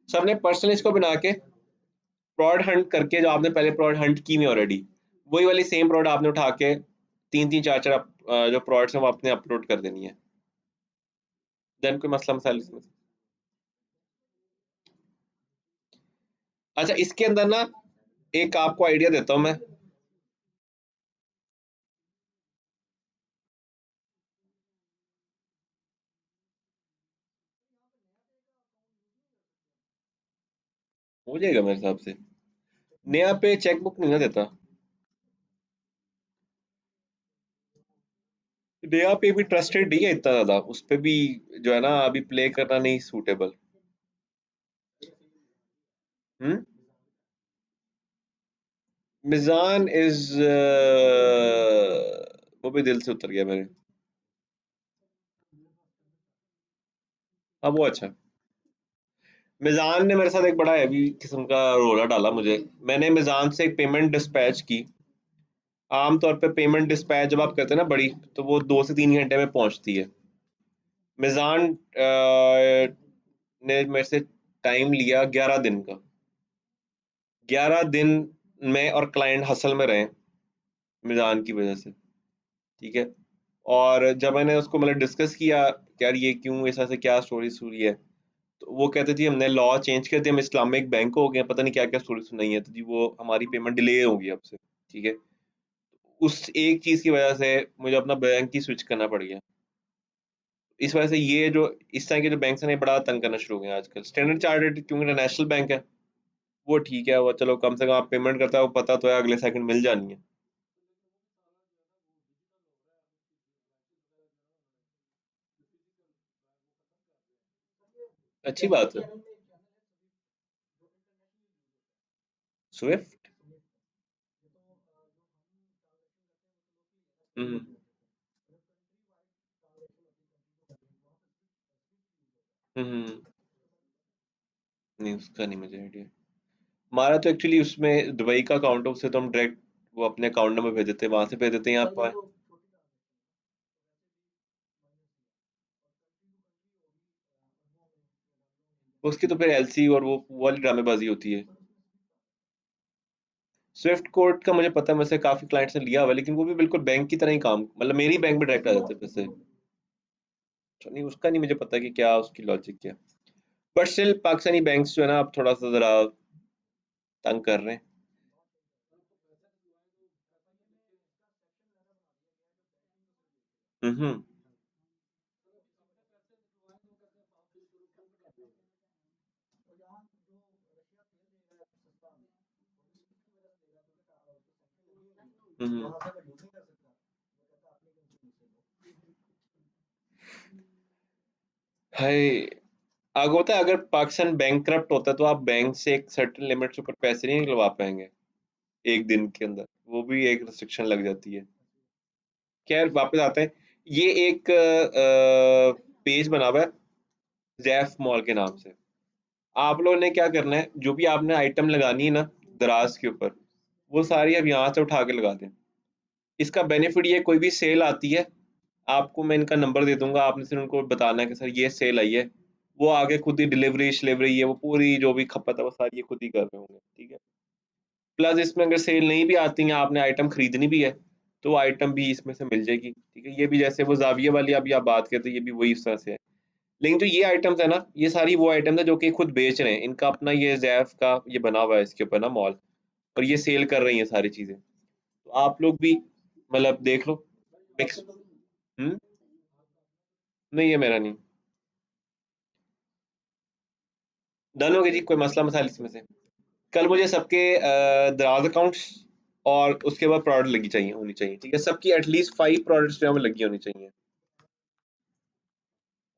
सबने पर्सनल इसको बना के प्रोड हंट करके, जो आपने पहले प्रोड हंट की में ऑलरेडी, वही वाली सेम प्रोड आपने उठा के 3-3 4-4 जो प्रोडक्ट्स हैं वो आपने अपलोड कर देनी है। देन कोई मसला मसाइल इसमें। अच्छा, इसके अंदर ना एक आपको आइडिया देता हूँ मैं। हो जाएगा मेरे हिसाब से। नया पे चेकबुक नहीं ना देता। नया पे भी ट्रस्टेड नहीं है इतना ज्यादा, उस पे भी जो है ना अभी प्ले करना नहीं सूटेबल। हम्म। मिजान इज वो भी दिल से उतर गया मेरे। अब वो अच्छा। मिजान ने मेरे साथ एक बड़ा हैवी किस्म का रोला डाला मुझे। मैंने मिजान से एक पेमेंट डिस्पैच की। आमतौर पे पेमेंट डिस्पैच जब आप करते हैं ना बड़ी, तो वो 2 से 3 घंटे में पहुंचती है। मिजान ने मेरे से टाइम लिया 11 दिन का। 11 दिन में और क्लाइंट हसल में रहे मिजान की वजह से। ठीक है। और जब मैंने उसको मतलब डिस्कस किया कि यार ये क्यों, ऐसा से क्या स्टोरी सूरी है, तो वो कहते जी हमने लॉ चेंज कर दिया, हम इस्लामिक बैंक हो गए, पता नहीं क्या क्या स्टोरी सुनाई है, तो जी वो हमारी पेमेंट डिले होगी अब से। ठीक है। उस एक चीज की वजह से मुझे अपना बैंक ही स्विच करना पड़ गया। इस वजह से ये जो इस तरह के जो बैंक हैं ये बड़ा तंग करना शुरू हो गए हैं आजकल। स्टैंडर्ड चार्टर्ड क्योंकि इंटरनेशनल बैंक है, वो ठीक है, वो चलो कम से कम आप पेमेंट करता है वो पता तो है अगले सेकंड मिल जानी है। अच्छी बात है। स्विफ्ट। हम्म। हम्म। नहीं उसका नहीं मुझे आइडिया। हमारा तो एक्चुअली उसमें दुबई का अकाउंट है, उससे तो हम डायरेक्ट वो अपने अकाउंट नंबर भेज देते हैं, वहां से भेज देते हैं यहाँ पर। उसकी तो फिर एलसी और वो वाली ड्रामेबाजी होती है। स्विफ्ट कोड का मुझे पता है, मुझसे काफी क्लाइंट्स ने लिया हुआ है, लेकिन वो भी बिल्कुल बैंक की तरह ही काम, मतलब मेरी बैंक में डायरेक्ट आ जाते हैं पैसे। तो नहीं उसका नहीं मुझे पता कि क्या उसकी लॉजिक क्या। बट स्टिल पाकिस्तानी बैंक्स जो है ना अब थोड़ा सा जरा तंग कर रहे हैं। हम्म। हम्म। हाय। आगे होता है अगर पाकिस्तान बैंक करप्ट होता है तो आप बैंक से एक सर्टेन लिमिट से ऊपर पैसे नहीं निकलवा पाएंगे एक दिन के अंदर, वो भी एक रिस्ट्रिक्शन लग जाती है। खैर वापस आते हैं। ये एक पेज बना हुआ है जैफ मॉल के नाम से। आप लोगों ने क्या करना है, जो भी आपने आइटम लगानी है ना दराज के ऊपर, वो सारी अब यहाँ से उठा के लगा दें। इसका बेनिफिट ये, कोई भी सेल आती है, आपको मैं इनका नंबर दे दूंगा, आपने सिर्फ उनको बताना है कि सर ये सेल आई है। वो आगे खुद ही डिलीवरी शिलीवरी है वो पूरी जो भी खपत है वो सारी ये खुद ही कर रहे होंगे। ठीक है। प्लस इसमें अगर सेल नहीं भी आती है, आपने आइटम खरीदनी भी है, तो आइटम भी इसमें से मिल जाएगी। ठीक है। ये भी जैसे वो जाविया वाली अभी आप बात करते, ये भी वही इस तरह से है। लेकिन जो ये आइटम्स है ना, ये सारी वो आइटम्स है जो कि खुद बेच रहे हैं, इनका अपना ये जैफ का ये बना हुआ है इसके ऊपर ना मॉल, और ये सेल कर रही है सारी चीजें। तो आप लोग भी मतलब देख लो। मिक्स। हम्म। नहीं ये मेरा नहीं। डन हो गया जी, कोई मसला मसाइल इसमें से। कल मुझे सबके दराज अकाउंट्स और उसके बाद प्रोडक्ट लगी चाहिए होनी चाहिए। ठीक है, सबकी एटलीस्ट 5 प्रोडक्ट्स जो है वो लगी होनी चाहिए,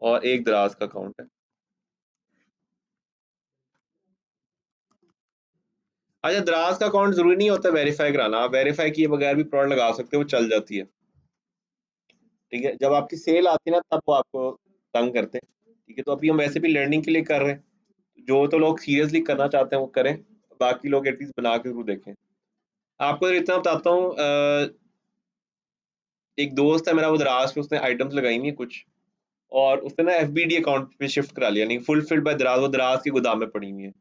और एक दराज का अकाउंट है। अच्छा, दराज का अकाउंट जरूरी नहीं होता वेरीफाई कराना, आप वेरीफाई किए बगैर भी प्रोडक्ट लगा सकते हो, वो चल जाती है। ठीक है। जब आपकी सेल आती है ना तब वो आपको तंग करते हैं। ठीक है। तो अभी हम वैसे भी लर्निंग के लिए कर रहे हैं, जो तो लोग सीरियसली करना चाहते हैं वो करें, बाकी लोग एटलीस्ट बना के जरूर देखें। आपको इतना बताता हूँ, एक दोस्त है मेरा वो दराज पे, उसने आइटम्स लगाई हुई है कुछ, और उसने ना एफबीडी अकाउंट पे शिफ्ट करा लिया, नहीं फुलफिल्ड बाय दराज, वो दराज की गोदाम में पड़ी हुई है।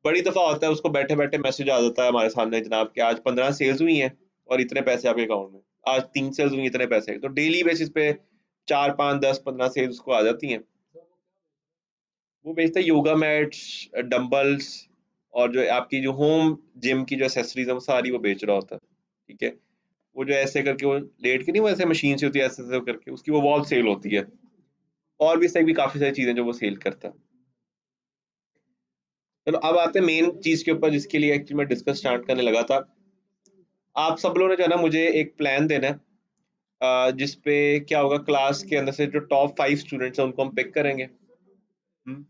बड़ी दफा होता है उसको बैठे बैठे मैसेज आ जाता है हमारे सामने, जनाब कि आज 15 सेल्स हुई हैं और इतने पैसे आपके अकाउंट में, आज 3 सेल्स हुई इतने पैसे, तो डेली बेसिस पे 4 5 10 15 सेल्स उसको आ जाती हैं। वो बेचता है योगा मैट्स, डंबल्स और जो आपकी जो होम जिम की जो एसेसरीज है वो सारी वो बेच रहा होता है। ठीक है, वो जो ऐसे करके वो लेट के नहीं, वो ऐसे मशीन से होती है, ऐसे करके उसकी वो वॉल सेल होती है। और भी सही भी काफी सारी चीजें जो वो सेल करता है। चलो अब आते हैं मेन चीज के ऊपर जिसके लिए एक्चुअली मैं डिस्कस स्टार्ट करने लगा था। आप सब लोगों ने जो है ना मुझे एक प्लान देना है, जिसपे क्या होगा, क्लास के अंदर से जो टॉप 5 स्टूडेंट्स हैं उनको हम पिक करेंगे। हम्म,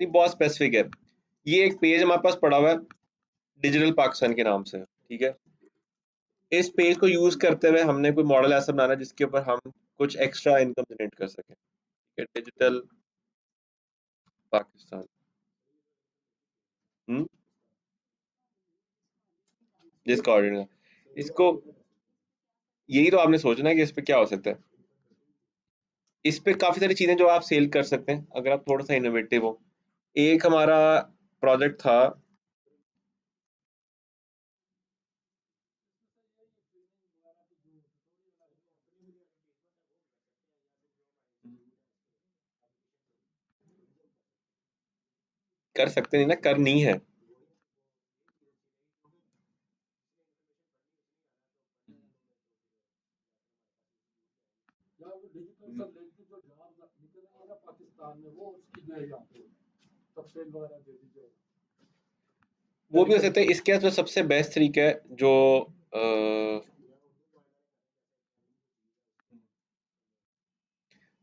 नहीं बहुत स्पेसिफिक है। ये एक पेज हमारे पास पड़ा हुआ है डिजिटल पाकिस्तान के नाम से। ठीक है, इस पेज को यूज करते हुए हमने कोई मॉडल ऐसा बनाना है जिसके ऊपर हम कुछ एक्स्ट्रा इनकम जनरेट कर सकें। ठीक है, डिजिटल पाकिस्तान। हम्म, जिसका ऑर्डिनल इसको, यही तो आपने सोचना है कि इस पे क्या हो सकता है। इस पे काफी सारी चीजें जो आप सेल कर सकते हैं अगर आप थोड़ा सा इनोवेटिव हो। एक हमारा प्रोजेक्ट था, कर सकते नहीं ना, करनी है। वो भी हो सकता है। इसके जो सबसे बेस्ट तरीका है जो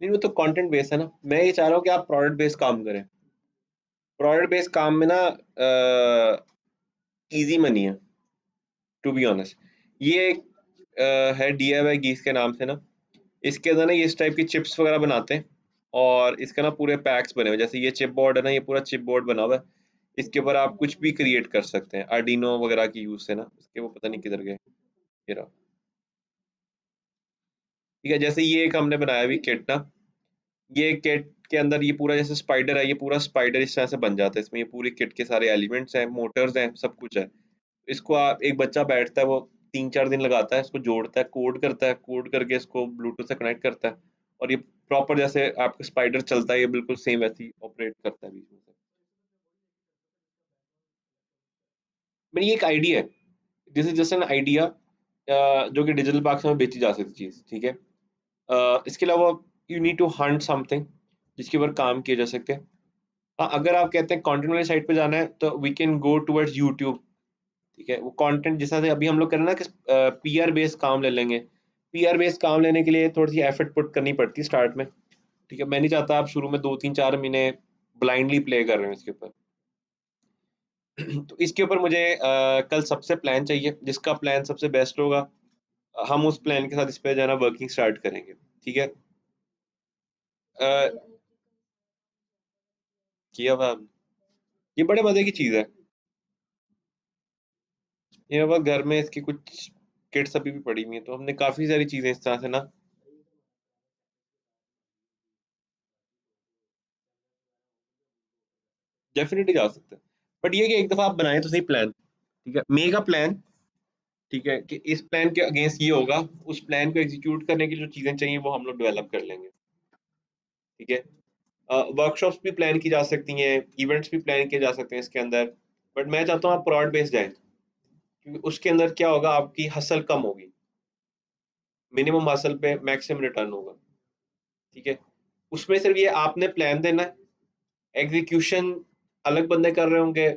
नहीं, वो तो कंटेंट बेस्ड है ना। मैं ये चाह रहा हूँ कि आप प्रोडक्ट बेस्ड काम करें। प्रोडक्ट बेस्ड काम में ना इजी मनी है, टू बी ऑनेस्ट। ये एक है DIY गीस के नाम से ना। इसके अंदर ना ये इस टाइप की चिप्स वगैरह बनाते हैं, और इसका ना पूरे पैक्स बने हुए हैं। जैसे ये चिप बोर्ड है ना, ये पूरा चिप बोर्ड बना हुआ है। इसके ऊपर आप कुछ भी क्रिएट कर सकते हैं आर्डिनो वगैरह की यूज से ना। इसके वो पता नहीं किधर गए, ये रहा। ठीक है, जैसे ये एक हमने बनाया हुई किट ना, ये किट के अंदर ये पूरा जैसे स्पाइडर है, ये पूरा स्पाइडर इस तरह से बन जाता है। इसमें ये पूरी किट के सारे एलिमेंट्स हैं, मोटर्स हैं, सब कुछ है। इसको आप, एक बच्चा बैठता है, वो 3 4 दिन लगाता है, इसको जोड़ता है, कोड करता है, कोड करके इसको ब्लूटूथ से कनेक्ट करता है, और ये प्रॉपर जैसे आपका स्पाइडर चलता है ये बिल्कुल सेम वैसे ही ऑपरेट करता है बीच में से। मैंने ये एक आइडिया है, this is just an idea, जो कि डिजिटल बॉक्स में बेची जा सकती चीज। ठीक है, इसके अलावा you need to hunt something जिसके ऊपर काम किया जा सके। हाँ, अगर आप कहते हैं कंटेंट वाली साइट पे जाना है तो we can go towards YouTube. ठीक है, वो कंटेंट जैसा से अभी हम लोग कर रहे हैं ना कि PR बेस्ड काम ले लेंगे। PR बेस्ड काम लेने के लिए थोड़ी सी एफर्ट पुट करनी पड़ती है स्टार्ट में। ठीक है, मैं नहीं चाहता आप शुरू में 2 3 4 महीने ब्लाइंडली प्ले कर रहे हो इसके ऊपर। तो इसके ऊपर मुझे कल सबसे प्लान चाहिए, जिसका प्लान सबसे बेस्ट होगा हम उस प्लान के साथ इस पे जो है ना वर्किंग स्टार्ट करेंगे। ठीक है, अ, किया हुआ, ये बड़े मजे की चीज है। ये हुआ घर में इसकी कुछ किट्स अभी भी पड़ी हुई है, तो हमने काफी सारी चीजें इस तरह से ना डेफिनेटली जा सकते हैं। बट ये कि एक दफा आप बनाए तो सही प्लान। ठीक है, मेक अ प्लान। ठीक है, कि इस प्लान के अगेंस्ट ये होगा, उस प्लान को एग्जीक्यूट करने की जो चीजें चाहिए वो हम लोग डेवलप कर लेंगे। ठीक है, वर्कशॉप्स भी प्लान की जा सकती हैं, इवेंट्स भी प्लान किए जा सकते हैं इसके अंदर। बट मैं चाहता हूँ आप प्रोडक्ट बेस्ड जाएं, क्योंकि उसके अंदर क्या होगा, आपकी हसल कम होगी, मिनिमम हसल पे मैक्सिमम रिटर्न होगा। ठीक है, उसमें सिर्फ ये आपने प्लान देना है, एग्जीक्यूशन अलग बंदे कर रहे होंगे,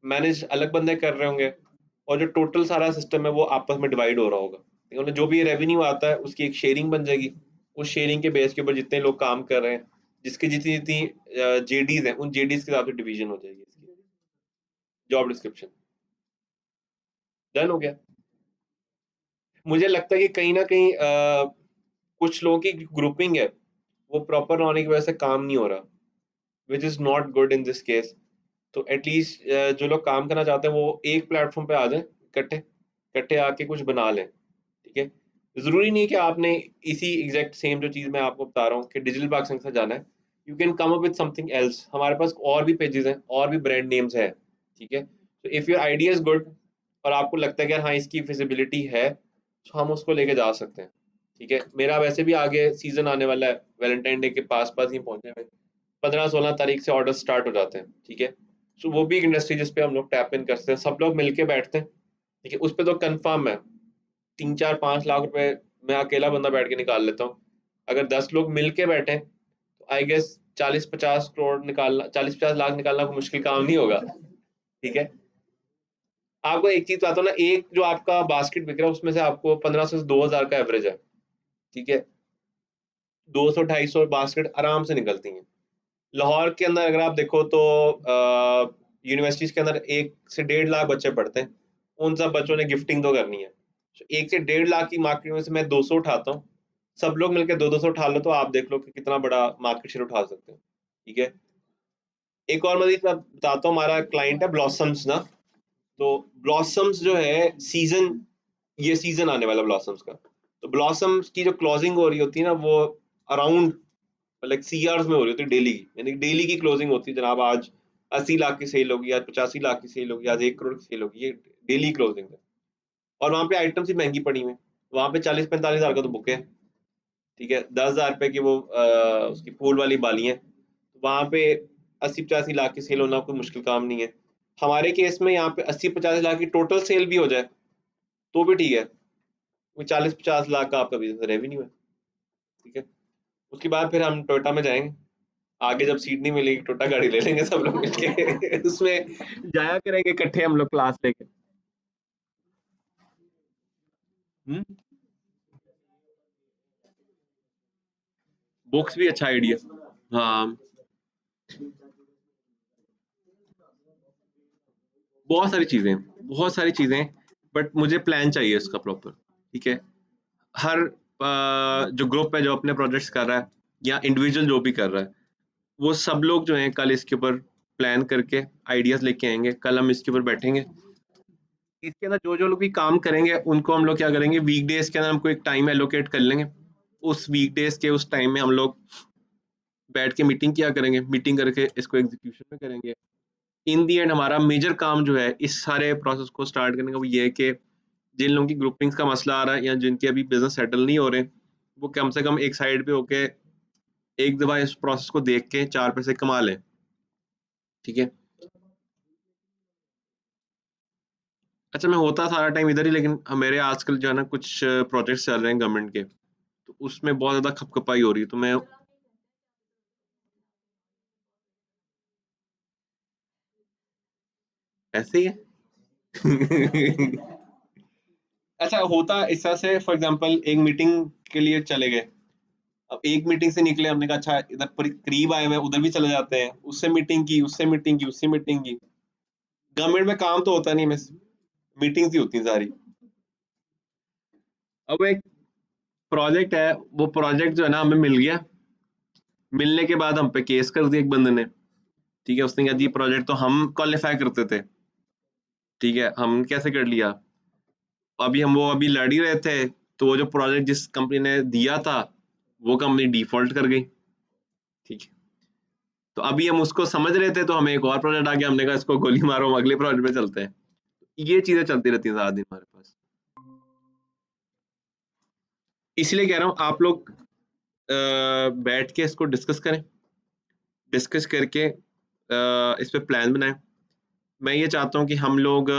मैनेज अलग बंदे कर रहे होंगे, और जो टोटल सारा सिस्टम है वो आपस में डिवाइड हो रहा होगा। ठीक है? मतलब जो भी रेवेन्यू आता है उसकी एक शेयरिंग बन जाएगी। उस शेयरिंग के बेस के ऊपर जितने लोग काम कर रहे हैं, जिसकी जितनी जितनी JDs हैं, उन JDs के हिसाब से डिवीजन हो जाएगी इसकी जॉब डिस्क्रिप्शन। डन हो गया। मुझे लगता है कि कहीं ना कहीं कुछ लोगों की ग्रुपिंग है, वो प्रॉपर होने की वजह से काम नहीं हो रहा, which is not good in this case. तो एटलीस्ट जो लोग काम करना चाहते हैं वो एक प्लेटफॉर्म पे आ जाएं, इकट्ठे इकट्ठे आके कुछ बना लें। ठीक है, जरूरी नहीं है कि आपने इसी एग्जैक्ट सेम जो चीज मैं आपको बता रहा हूँ कि डिजिटल मार्केटिंग से जाना है। You can come up with something else. हमारे पास और भी पेजेस हैं, और भी ब्रांड नेम्स है। ठीक है, तो if your idea is good और आपको लगता है कि यार हाँ इसकी फिजिबिलिटी है, तो हम उसको लेके जा सकते हैं। ठीक है, मेरा वैसे भी आगे सीजन आने वाला है, वैलेंटाइन डे के पास पास ही पहुंचे हुए, 15-16 तारीख से ऑर्डर स्टार्ट हो जाते हैं। ठीक है, सो वो भी एक इंडस्ट्री जिसपे हम लोग टैप इन करते हैं, सब लोग मिलके बैठते हैं। ठीक है, उस पे तो कंफर्म है 3-4-5 लाख रुपए मैं अकेला बंदा बैठ के निकाल लेता हूँ। अगर 10 लोग मिल के बैठे तो आई गेस 40-50 करोड़ निकालना, 40-50 लाख निकालना कोई मुश्किल काम नहीं होगा। ठीक है, आपको एक चीज बताता हूँ ना, एक जो आपका बास्केट बिक रहा है उसमें से आपको 1500 से 2000 का एवरेज है। ठीक है, 200-250 बास्केट आराम से निकलती हैं। लाहौर के अंदर अगर आप देखो तो यूनिवर्सिटीज के अंदर 1 से 1.5 लाख बच्चे पढ़ते हैं, उन सब बच्चों ने गिफ्टिंग तो करनी है। 1 से 1.5 लाख की मार्केट में से मैं 200 उठाता हूँ, सब लोग मिलकर 200 उठा लो तो आप देख लो कि कितना बड़ा मार्केट शेयर उठा सकते हो। ठीक है, एक और मजीद मैं बताता हूँ, हमारा क्लाइंट है ब्लॉसम्स ना। तो ब्लॉसम्स जो है सीजन, ये सीजन आने वाला ब्लॉसम्स का, तो ब्लॉसम्स की जो क्लोजिंग हो रही होती है ना वो अराउंड लाइक सीआर्स में हो रही होती है डेली की, यानी डेली की क्लोजिंग होती है। जनाब आज 80 लाख की सेल होगी, आज 85 लाख की सेल होगी, आज 1 करोड़ की सेल होगी, ये डेली क्लोजिंग है। और वहाँ पे आइटम्स ही महंगी पड़ी हुई हैं, वहाँ पे 40-45 हज़ार का तो बुक है। ठीक है, 10,000 रुपए की वो उसकी फूल वाली बाली है, वहाँ पे 80-85 लाख की सेल होना कोई मुश्किल काम नहीं है। हमारे केस में यहाँ पे 80-50 लाख की टोटल सेल भी हो जाए तो भी ठीक है, कोई 40-50 लाख का आपका बिजनेस रेवेन्यू है। ठीक है, उसके बाद फिर हम टोयोटा में जाएंगे, आगे जब सीट नहीं मिलेगी टोयोटा गाड़ी ले लेंगे सब लोग मिलके उसमें जाया करेंगे इकट्ठे हम लोग क्लास लेके। बुक्स भी अच्छा आइडिया। हाँ, बहुत सारी चीजें हैं, बहुत सारी चीजें हैं, बट मुझे प्लान चाहिए इसका प्रॉपर। ठीक है, हर जो ग्रुप है जो अपने प्रोजेक्ट्स कर रहा है या इंडिविजुअल जो भी कर रहा है, वो सब लोग जो हैं कल इसके ऊपर प्लान करके आइडियाज लेके आएंगे, कल हम इसके ऊपर बैठेंगे। इसके अंदर जो जो लोग भी काम करेंगे उनको हम लोग क्या करेंगे, वीकडेज के अंदर हमको एक टाइम एलोकेट कर लेंगे, उस वीकडेज के उस टाइम में हम लोग बैठ के मीटिंग किया करेंगे, मीटिंग करके इसको एग्जीक्यूशन में करेंगे। इन दी एंड हमारा मेजर काम जो है इस सारे प्रोसेस को स्टार्ट करने का वो ये है कि जिन लोगों की ग्रुपिंग्स का मसला आ रहा है या जिनके अभी बिजनेस सेटल नहीं हो रहे, वो कम से कम एक साइड पे होके एक दफा इस प्रोसेस को देख के 4 पैसे कमा लें। ठीक है, अच्छा मैं होता सारा टाइम इधर ही, लेकिन मेरे आजकल जो है ना कुछ प्रोजेक्ट्स चल रहे हैं गवर्नमेंट के, तो उसमें बहुत ज्यादा खपखपाई हो रही है, तो मैं ऐसे ही है अच्छा होता इस तरह से, फॉर एग्जांपल एक मीटिंग के लिए चले गए, अब एक मीटिंग से निकले, हमने कहा अच्छा इधर करीब आए हुए हैं, उधर भी चले जाते हैं, उससे मीटिंग की, उससे मीटिंग की, उससे मीटिंग की। गवर्नमेंट में काम तो होता नहीं, मिस मीटिंग्स ही होती हैं सारी। अब एक प्रोजेक्ट है, वो प्रोजेक्ट जो है ना हमें मिल गया, मिलने के बाद हम पे केस कर दिया एक बंदे ने। ठीक है, उसने कहा जी प्रोजेक्ट तो हम क्वालिफाई करते थे। ठीक है, हम कैसे कर लिया, अभी हम वो अभी लड़ ही रहे थे, तो वो जो प्रोजेक्ट जिस कंपनी ने दिया था वो कंपनी डिफॉल्ट कर गई। ठीक है, तो अभी हम उसको समझ रहे थे, तो हमें एक और प्रोजेक्ट आ गया, हमने कहा इसको गोली मारो, हम अगले प्रोजेक्ट पे चलते हैं। ये चीजें चलती रहती हैं सारा दिन हमारे पास। इसलिए कह रहा हूँ आप लोग बैठ के इसको डिस्कस करें, डिस्कस करके इस पे प्लान बनाएं। मैं ये चाहता हूँ कि हम लोग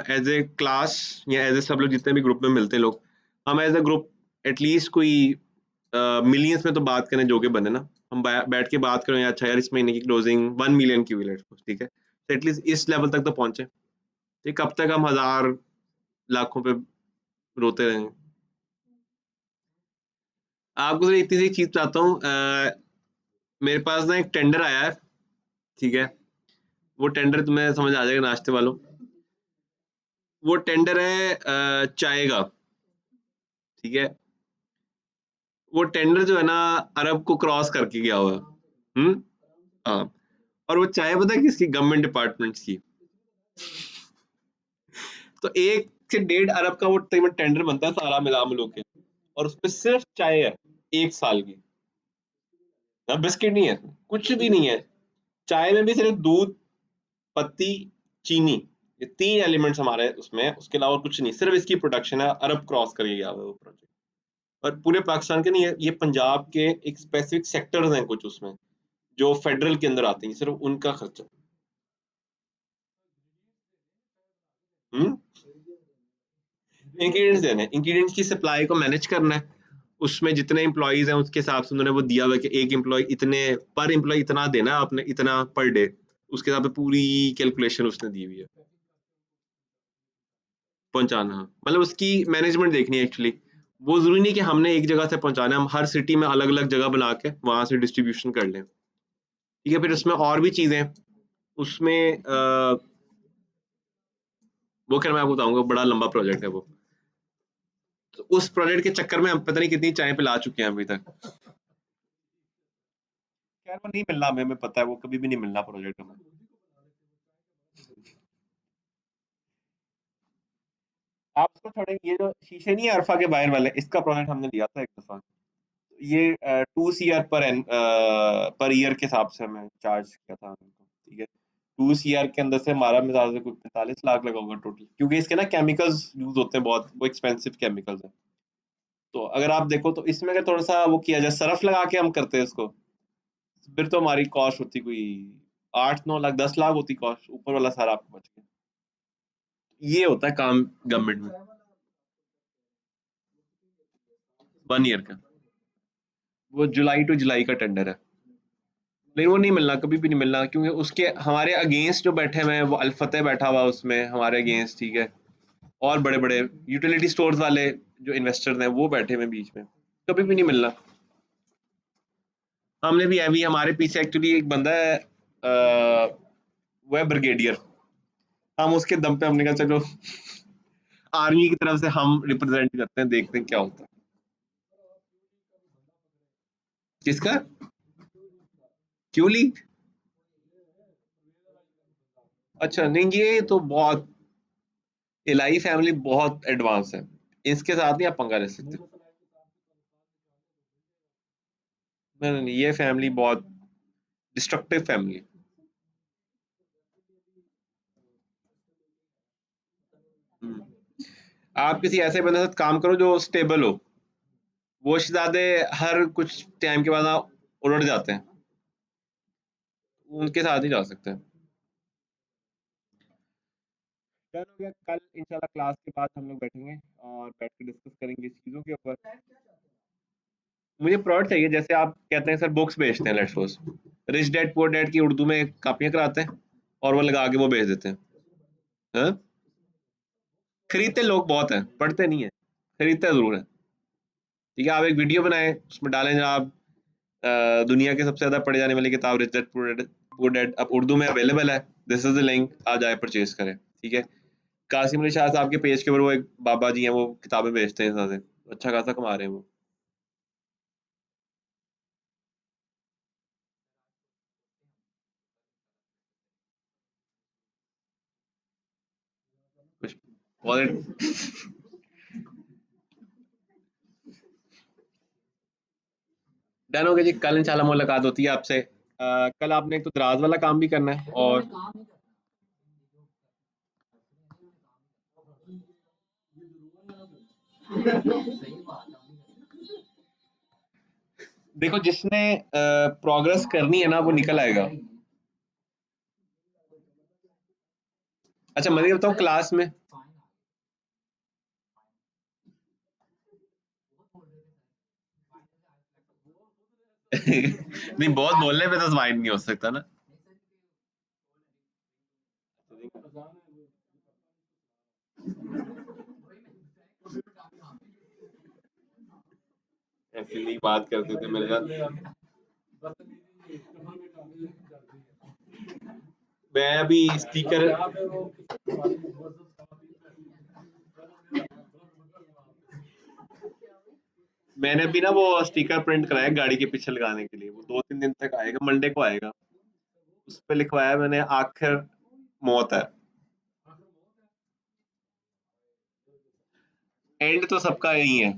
एज ए क्लास या एज ए सब लोग जितने भी ग्रुप में मिलते हैं लोग, हम एज ए ग्रुप एटलीस्ट कोई मिलियंस में तो बात करें जो के बने ना, हम बैठ के बात करें अच्छा यार इस महीने की क्लोजिंग 1 मिलियन की हुई लेट्स सपोज। ठीक है, तो एटलीस्ट इस लेवल तक तो पहुंचे। ठीक, कब तक हम हजार लाखों पे रोते रहेंगे। आपको सिर्फ इतनी सी चीज चाहता हूँ, मेरे पास ना एक टेंडर आया है। ठीक है, वो टेंडर तुम्हें समझ आ जाएगा नाश्ते वालों, वो टेंडर है चाय का। ठीक है, वो टेंडर जो है ना अरब को क्रॉस करके गया हुआ है। हाँ, और वो चाय पता है किसकी, गवर्नमेंट डिपार्टमेंट्स की। तो 1 से 1.5 अरब का वो तकरीबन टेंडर बनता है सारा मिला मिलू के, और उसपे सिर्फ चाय है 1 साल की। ना बिस्किट नहीं है, कुछ भी नहीं है, चाय में भी सिर्फ दूध, पत्ती, चीनी, ये 3 एलिमेंट्स हमारे उसमें हैं, उसके अलावा कुछ नहीं, सिर्फ इसकी प्रोडक्शन है, अरब क्रॉस कर गया हुआ है वो प्रोजेक्ट। और पूरे पाकिस्तान के नहीं है, ये पंजाब के एक स्पेसिफिक सेक्टर्स हैं कुछ उसमें, जो फेडरल के अंदर आते हैं, सिर्फ उनका खर्चा। हुँ? इंग्रीडिएंट्स देने हैं, इंग्रीडिएंट्स की सप्लाई को मैनेज करना है, उसमें जितने एम्प्लॉइज़ हैं उसके हिसाब से उन्होंने वो दिया हुआ है कि एक एम्प्लॉयी इतने पर एम्प्लॉयी इतना देना है आपने, इतना पर डे, उसके हिसाब से पूरी कैलकुलेशन उसने दी हुई है। पहुँचाना, मतलब उसकी मैनेजमेंट देखनी है एक्चुअली। वो ज़रूरी नहीं कि हमने एक जगह से पहुँचाना है, हम हर सिटी में अलग-अलग जगह बना के वहाँ से डिस्ट्रीब्यूशन कर लें। ठीक है, फिर उसमें और भी चीज़ें हैं, उसमें वो खैर मैं आपको बताऊँगा, बड़ा लंबा प्रोजेक्ट है वो। तो उस प्रोजेक्ट के चक्कर में हम पता नहीं कितनी चाय पिला चुके हैं अभी तक। खैर वो नहीं मिलना हमें पता है, वो कभी भी नहीं मिलना प्रोजेक्ट हमें। आप उसको छोड़ें, ये जो शीशे नहीं है अरफा के बाहर वाले, इसका प्रोजेक्ट हमने लिया था एक दफ़ा। ये 2 सीआर पर ईयर के हिसाब से हमें चार्ज किया था उनको, ठीक है। 2 सीआर के अंदर से हमारा मिज़ाज से कुछ 45 लाख लगा होगा टोटल, क्योंकि इसके ना केमिकल्स यूज़ होते हैं बहुत, वो एक्सपेंसिव केमिकल्स हैं। तो अगर आप देखो तो इसमें अगर थोड़ा-सा वो किया जाए, सरफ़ लगा के हम करते हैं इसको, फिर तो हमारी कॉस्ट होती कोई 8-9 लाख, 10 लाख होती कॉस्ट, ऊपर वाला सारा आपको बच गया। ये होता है काम गवर्नमेंट में, 1 ईयर का। वो जुलाई टू जुलाई का टेंडर है। नहीं वो नहीं मिलना, कभी भी नहीं मिलना, क्योंकि उसके हमारे अगेंस्ट जो बैठे हुए हैं, वो अल फतेह बैठा हुआ है उसमें हमारे अगेंस्ट, ठीक है। और बड़े-बड़े यूटिलिटी स्टोर्स वाले जो इन्वेस्टर्स हैं वो बैठे हुए हैं बीच में, कभी भी नहीं मिलना। हमने भी अभी हमारे पीछे एक्चुअली एक बंदा है, वो है ब्रिगेडियर, हम उसके दम पे हमने कहा चलो आर्मी की तरफ से हम रिप्रेजेंट करते हैं, देखते हैं क्या होता है। किसका? क्यों ली? अच्छा नहीं, ये तो बहुत, इलाही फैमिली बहुत एडवांस है, इसके साथ नहीं आप पंगा ले सकते। नहीं नहीं नहीं, ये फैमिली बहुत डिस्ट्रक्टिव फैमिली है। हम्म। आप किसी ऐसे बंदे के साथ काम करो जो स्टेबल हो, वो शहजादे हर कुछ टाइम के बाद ना उलट जाते हैं, उनके साथ नहीं जा सकते। डन हो गया, कल इंशाल्लाह क्लास के बाद हम लोग बैठेंगे और बैठ के डिस्कस करेंगे इस चीज़ों के ऊपर। मुझे प्रोडक्ट चाहिए, जैसे आप कहते हैं सर बुक्स बेचते हैं, let's suppose rich dad poor dad की उर्दू में कापियां कराते हैं और वो लगा के वो बेच देते हैं। हाँ? खरीदते लोग बहुत हैं, पढ़ते नहीं है, खरीदते जरूर है। ठीक है, आप एक वीडियो बनाएं, उसमें डालें जनाब, दुनिया की सबसे ज्यादा पढ़े जाने वाली किताब रिच डैड पुअर डैड अब उर्दू में अवेलेबल है, दिस इज द लिंक, आ जाए परचेज करें। ठीक है, कासिम अली शाह साहब के पेज के ऊपर वो एक बाबा जी हैं, वो किताबें बेचते हैं, साथ अच्छा खासा कमा रहे हैं वो। कुछ डन हो गया जी, कल इंशाल्लाह मुलाकात होती है आपसे। कल आपने एक तो दराज वाला काम भी करना है, और देखो जिसने प्रोग्रेस करनी है ना वो निकल आएगा। अच्छा मैं ये बताऊँ, क्लास में नहीं, बहुत बोलने पे तो स्माइल नहीं हो सकता ना। ऐसे नहीं बात करते थे मेरे साथ। मैं अभी स्पीकर, मैंने भी ना वो स्टिकर प्रिंट कराया गाड़ी के पीछे लगाने के लिए, वो 2-3 दिन तक आएगा, मंडे को आएगा। उस पे लिखवाया मैंने, आखिर मौत है। एंड तो सबका यही है।